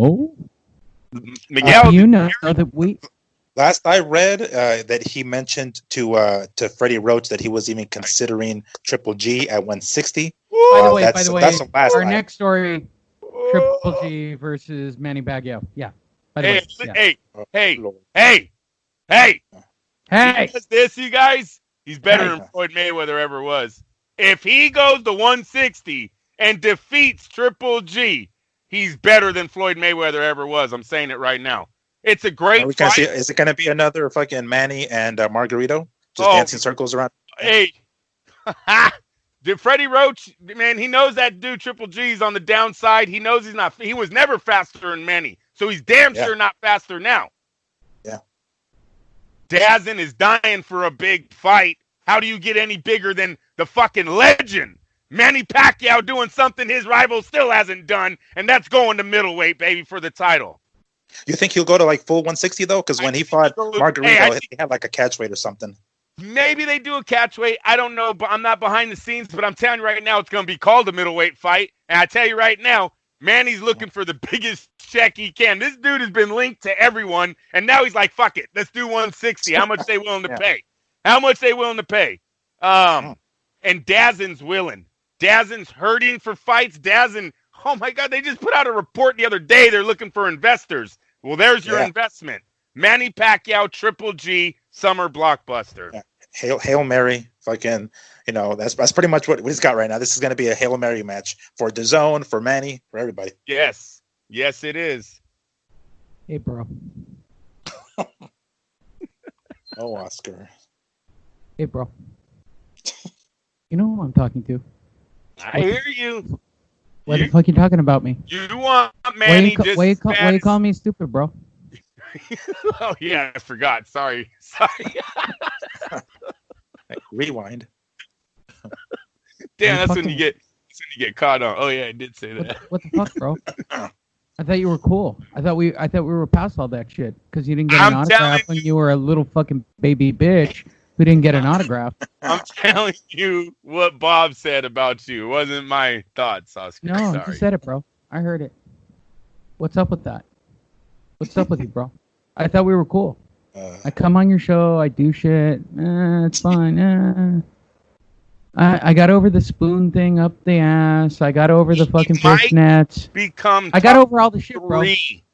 Miguel, that we... Last I read that he mentioned to Freddie Roach that he was even considering Triple G at 160. By the way, our next story, Triple G versus Manny Pacquiao. Yeah. Hey! Because this, you guys, he's better than Floyd Mayweather ever was. If he goes to 160 and defeats Triple G, he's better than Floyd Mayweather ever was. I'm saying it right now. It's a great fight. Is it going to be another fucking Manny and Margarito? Just dancing circles around? Hey. Did Freddie Roach, man, he knows that dude Triple G's on the downside. He knows he was never faster than Manny. So he's damn sure not faster now. Dazin is dying for a big fight. How do you get any bigger than the fucking legend? Manny Pacquiao doing something his rival still hasn't done, and that's going to middleweight, baby, for the title. You think he'll go to like full 160 though? Because when he fought Margarito, he had like a catch weight or something. Maybe they do a catch weight. I don't know, but I'm not behind the scenes. But I'm telling you right now, it's going to be called a middleweight fight. And I tell you right now, Manny's looking for the biggest check he can. This dude has been linked to everyone, and now he's like, fuck it, let's do 160. How much they willing to pay? How much they willing to pay? And Dazin's willing. Dazin's hurting for fights. Dazin, oh my God, they just put out a report the other day. They're looking for investors. Well, there's your investment. Manny Pacquiao, Triple G, summer blockbuster. Yeah. Hail Mary, fucking, that's pretty much what he's got right now. This is going to be a Hail Mary match for DAZN, for Manny, for everybody. Yes, it is. Hey, bro. Oh, Oscar. Hey, bro. You know who I'm talking to? I hear you. Why the fuck you talking about me? You want Manny why you call me stupid, bro? Oh yeah, I forgot. Sorry. Rewind. Damn, that's when you get caught on. Oh yeah, I did say that. What the fuck, bro? I thought you were cool. I thought we were past all that shit because you didn't get an autograph when you were a little fucking baby bitch who didn't get an autograph. I'm telling you what Bob said about you. It wasn't my thoughts, Oscar. No, Sorry. you said it, bro. I heard it. What's up with that? What's up with you, bro? I thought we were cool. I come on your show. I do shit. It's fine. I got over the spoon thing up the ass. I got over the fucking fishnets. I got over all the shit, bro.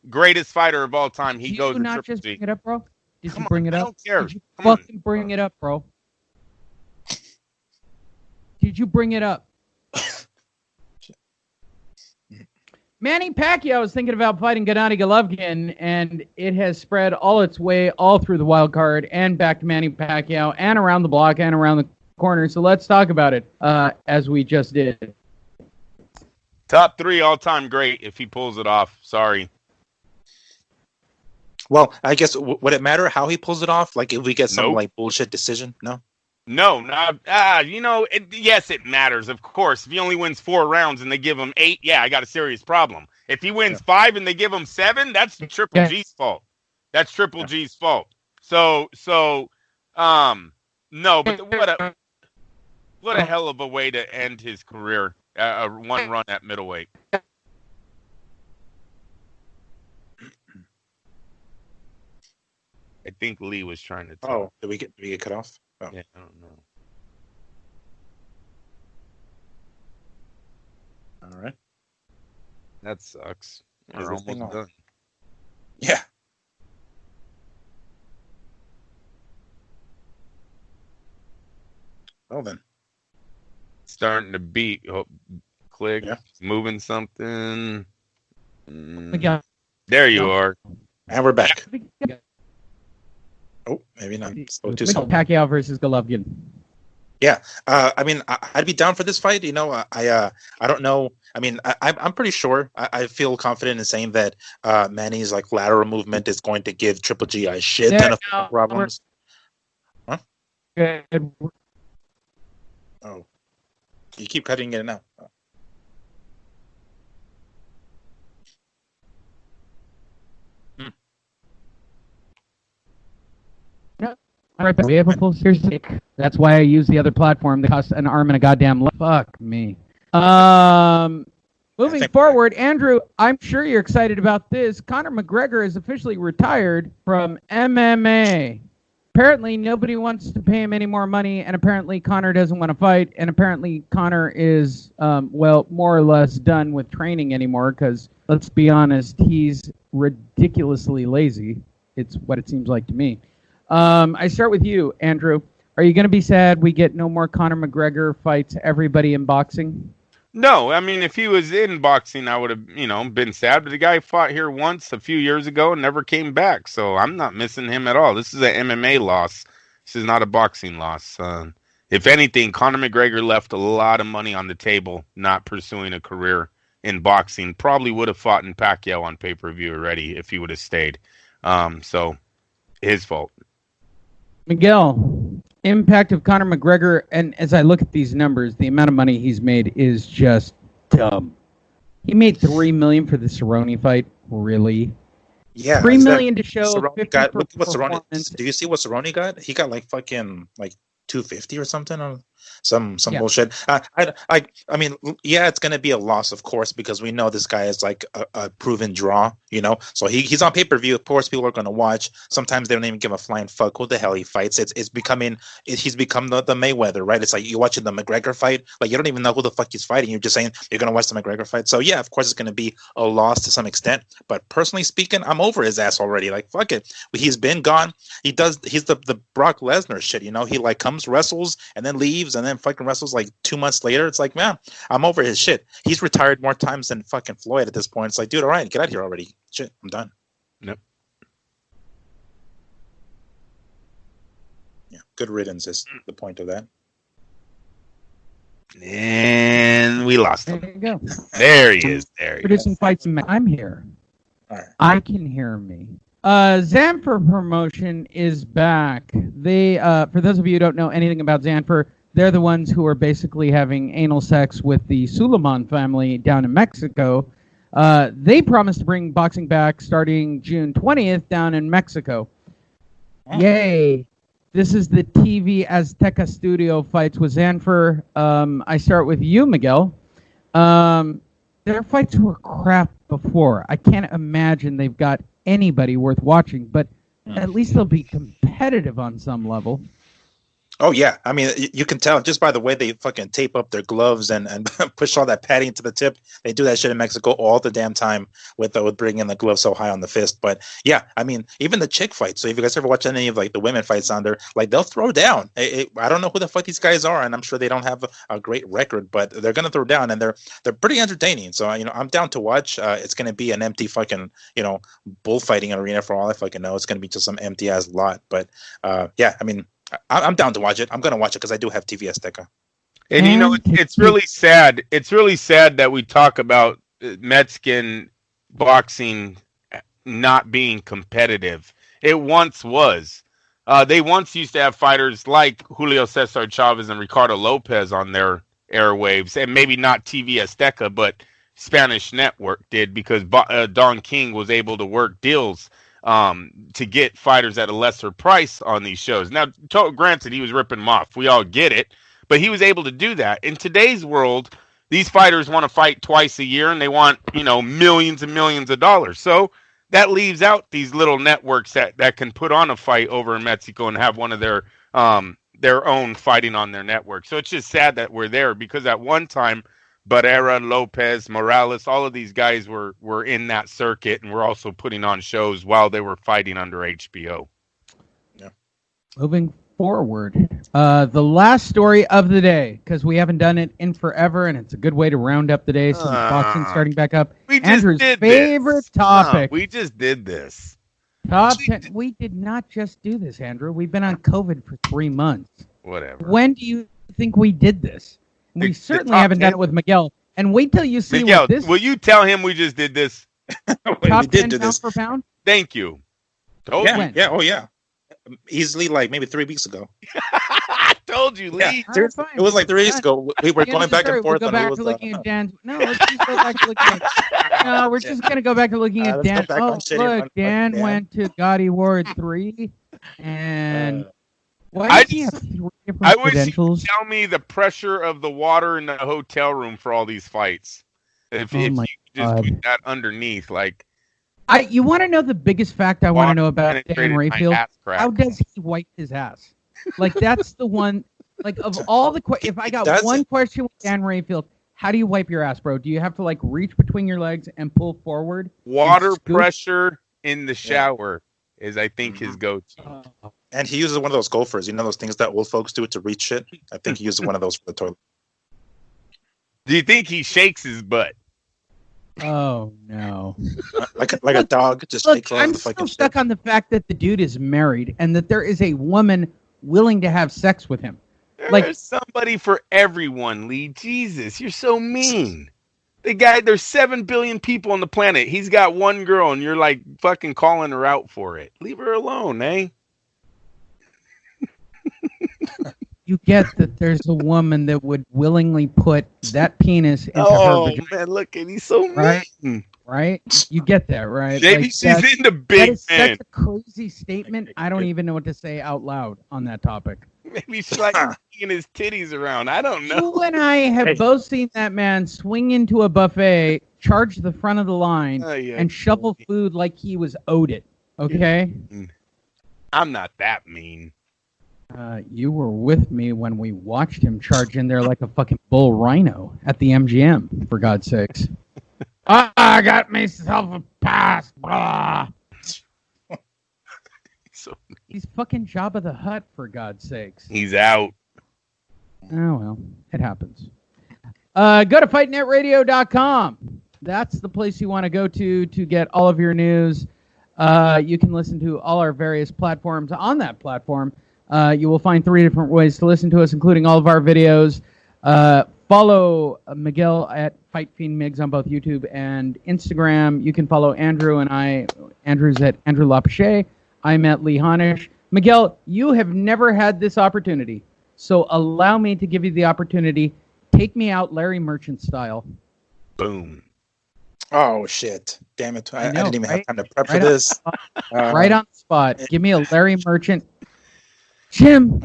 Greatest fighter of all time. He goes to not Triple just G. bring it up, bro? Did you bring it up? I don't care. Did you fucking bring it up, bro? Did you bring it up? Manny Pacquiao is thinking about fighting Gennady Golovkin, and it has spread all its way all through the wild card and back to Manny Pacquiao and around the block and around the corner. So let's talk about it as we just did. Top 3 all-time great if he pulls it off. Sorry. Well, I guess, would it matter how he pulls it off? Like if we get some like bullshit decision? No? No, yes, it matters, of course. If he only wins 4 rounds and they give him 8, I got a serious problem. If he wins 5 and they give him 7, that's Triple G's fault. That's Triple G's fault. So, no, but what a hell of a way to end his career. One run at middleweight. I think Lee was trying to talk. Oh, did we get cut off? Oh. Yeah, I don't know. All right. That sucks. We're almost done. Yeah. Well then. Starting to beat. Oh, click. Yeah. Moving something. There you are. And we're back. Oh, maybe not. Pacquiao versus Golovkin. Yeah, I mean, I'd be down for this fight. I don't know. I mean, I'm pretty sure. I feel confident in saying that Manny's like lateral movement is going to give Triple G a shit ton of problems. Huh? Oh, you keep cutting it now. Right back. We have a full series. That's why I use the other platform that costs an arm and a goddamn leg. Fuck me. Moving forward, Andrew, I'm sure you're excited about this. Conor McGregor is officially retired from MMA. Apparently, nobody wants to pay him any more money, and apparently Conor doesn't want to fight, and apparently Conor is, more or less done with training anymore because, let's be honest, he's ridiculously lazy. It's what it seems like to me. I start with you, Andrew. Are you going to be sad we get no more Conor McGregor fights everybody in boxing? No, I mean, if he was in boxing, I would have, been sad. But the guy fought here once a few years ago and never came back. So I'm not missing him at all. This is an MMA loss. This is not a boxing loss. If anything, Conor McGregor left a lot of money on the table not pursuing a career in boxing. Probably would have fought in Pacquiao on pay-per-view already if he would have stayed. So his fault. Miguel, impact of Conor McGregor, and as I look at these numbers, the amount of money he's made is just dumb. He made $3 million for the Cerrone fight. Really? Yeah, $3 million to show. Cerrone got, what Cerrone? Do you see what Cerrone got? He got like fucking like 250 or something on some bullshit. I mean, yeah, it's gonna be a loss, of course, because we know this guy is like a proven draw, you know. So he's on pay-per-view. Of course, people are gonna watch. Sometimes they don't even give a flying fuck who the hell he fights. He's become the Mayweather, right? It's like you're watching the McGregor fight, like you don't even know who the fuck he's fighting. You're just saying you're gonna watch the McGregor fight. So yeah, of course, it's gonna be a loss to some extent. But personally speaking, I'm over his ass already. Like fuck it, he's been gone. He's the Brock Lesnar shit, you know. He like comes, wrestles, and then leaves, and then fucking wrestles like 2 months later. It's like, man, I'm over his shit. He's retired more times than fucking Floyd at this point. It's like, dude, all right, get out of here already. Shit, I'm done. Nope. Yeah, good riddance is the point of that. And we lost him. There you go. There he is. There he Producing is. fights. I'm here. All right. I can hear me. Zanfer Promotion is back. They, for those of you who don't know anything about Zanfer, they're the ones who are basically having anal sex with the Suleiman family down in Mexico. They promised to bring boxing back starting June 20th down in Mexico. Yay. This is the TV Azteca Studio fights with Zanfer. I start with you, Miguel. Their fights were crap before. I can't imagine they've got anybody worth watching, but at least they'll be competitive on some level. Oh yeah, I mean you can tell just by the way they fucking tape up their gloves and push all that padding to the tip. They do that shit in Mexico all the damn time with bringing the glove so high on the fist. But yeah, I mean even the chick fights. So if you guys ever watch any of like the women fights on there, like they'll throw down. I don't know who the fuck these guys are, and I'm sure they don't have a great record, but they're gonna throw down, and they're pretty entertaining. So you know I'm down to watch. It's gonna be an empty fucking bullfighting arena for all I fucking know. It's gonna be just some empty ass lot. But yeah, I mean. I'm down to watch it. I'm going to watch it because I do have TV Azteca. And you know, it's really sad. It's really sad that we talk about Mexican boxing not being competitive. It once was. They once used to have fighters like Julio Cesar Chavez and Ricardo Lopez on their airwaves, and maybe not TV Azteca, but Spanish Network did because Don King was able to work deals to get fighters at a lesser price on these shows. Now, granted, he was ripping them off. We all get it. But he was able to do that. In today's world, these fighters want to fight twice a year, and they want, millions and millions of dollars. So that leaves out these little networks that can put on a fight over in Mexico and have one of their own fighting on their network. So it's just sad that we're there because at one time, Barrera, Lopez, Morales, all of these guys were in that circuit and were also putting on shows while they were fighting under HBO. Yeah. Moving forward, the last story of the day, because we haven't done it in forever, and it's a good way to round up the day since boxing's starting back up. Andrew's favorite topic. No, we just did this. Top 10. We did not just do this, Andrew. We've been on COVID for 3 months. Whatever. When do you think we did this? We certainly haven't done it with Miguel. And wait till you see Miguel, what this. Will you tell him we just did this? Top 10 pound for pound? Thank you. Yeah. Oh yeah. Easily, like maybe 3 weeks ago. I told you, Lee. Yeah, it was like 3 weeks ago. We were going back and forth. We'll go back to looking at Dan's. No, let's just go back to looking at. No, we're just gonna go back to looking at Dan. Oh, look, Dan went to Gotti Ward 3, and why does he have 3 different I wish credentials? you could tell me the pressure of the water in the hotel room for all these fights. If you just put that underneath, like. You want to know the biggest fact I want to know about Dan Rayfield? How does he wipe his ass? Like, that's the one, like, of all the questions, if I got one question with Dan Rayfield, how do you wipe your ass, bro? Do you have to, like, reach between your legs and pull forward? Water pressure in the shower is, I think, his go-to. And he uses one of those gophers, those things that old folks do to reach shit. I think he uses one of those for the toilet. Do you think he shakes his butt? Oh no! like a dog, just look. I'm still stuck on the fact that the dude is married and that there is a woman willing to have sex with him. There's somebody for everyone, Lee. Jesus, you're so mean. There's 7 billion people on the planet. He's got one girl, and you're like fucking calling her out for it. Leave her alone, eh? You get that there's a woman that would willingly put that penis into her vagina. Man, look, and he's so Right? mean. Right? You get that, right? Maybe Like, she's that- into that big is men. such a crazy statement. I don't even know what to say out loud on that topic. Maybe she's like swinging his titties around. I don't know. You and I have both seen that man swing into a buffet, charge the front of the line, Oh, yeah. and shovel food like he was owed it. Okay? I'm not that mean. You were with me when we watched him charge in there like a fucking bull rhino at the MGM, for God's sakes. I got myself a pass. Blah. He's fucking Jabba the Hutt, for God's sakes. He's out. Oh, well, it happens. Go to FightNetRadio.com. That's the place you want to go to get all of your news. You can listen to all our various platforms on that platform. You will find 3 different ways to listen to us, including all of our videos. Follow Miguel at Fight Fiend Migs on both YouTube and Instagram. You can follow Andrew and I. Andrew's at Andrew Lapachet. I'm at Lee Honish. Miguel, you have never had this opportunity, so allow me to give you the opportunity. Take me out Larry Merchant style. Boom. Oh, shit. Damn it. I know, didn't even right? have time to prep Right for this. Right on the spot. Give me a Larry Merchant. Jim,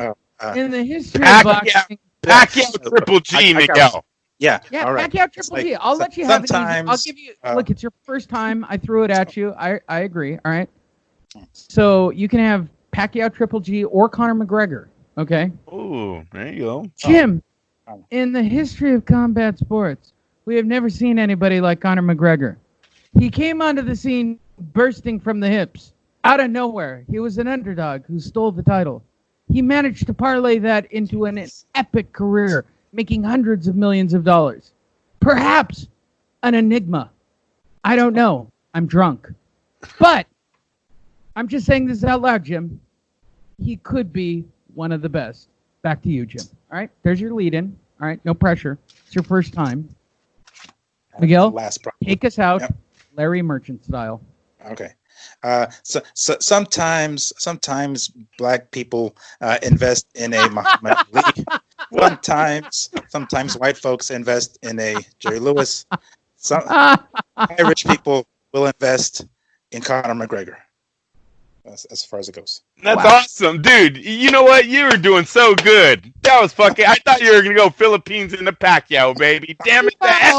in the history of boxing... Pacquiao Triple G, Miguel. Yeah. Yeah, all right. Pacquiao Triple G. I'll let you have it easy. I'll sometimes, give you... Look, it's your first time. I threw it at you. I agree. All right. So you can have Pacquiao Triple G or Conor McGregor. Okay? Ooh, there you go. Jim, in the history of combat sports, we have never seen anybody like Conor McGregor. He came onto the scene bursting from the hips. Out of nowhere, he was an underdog who stole the title. He managed to parlay that into an epic career, making hundreds of millions of dollars. Perhaps an enigma. I don't know. I'm drunk. But I'm just saying this out loud, Jim. He could be one of the best. Back to you, Jim. All right, there's your lead-in. All right, no pressure. It's your first time. Miguel, take us out, Larry Merchant style. Okay. So sometimes black people invest in a Muhammad Ali. Sometimes white folks invest in a Jerry Lewis. Some Irish people will invest in Conor McGregor. As far as it goes. That's awesome, dude. You know what? You were doing so good. That was fucking. I thought you were gonna go Philippines into Pacquiao, baby. Damn it, I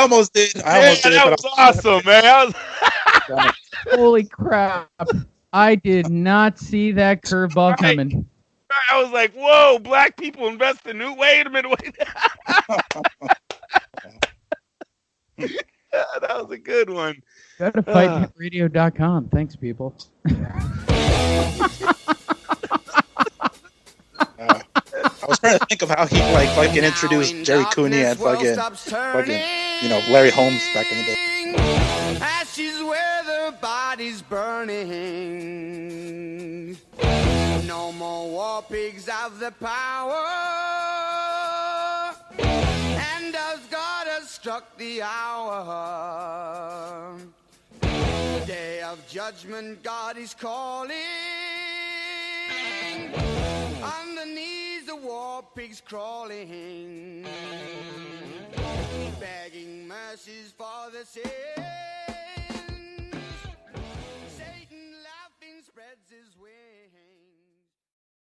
almost did. That was awesome, man. Holy crap! I did not see that curveball coming. I was like, "Whoa, black people invest in new." Wait a minute, wait. That was a good one. Go to FightNetRadio.com. Thanks, people. I was trying to think of how he fucking introduced Jerry Cooney and fucking Larry Holmes back in the day. Ashes where the body's burning. No more war pigs have the power. And as God has struck the hour, day of judgment, God is calling. On the knees, the war pigs crawling, begging mercies for the sins. Satan laughing spreads his wings.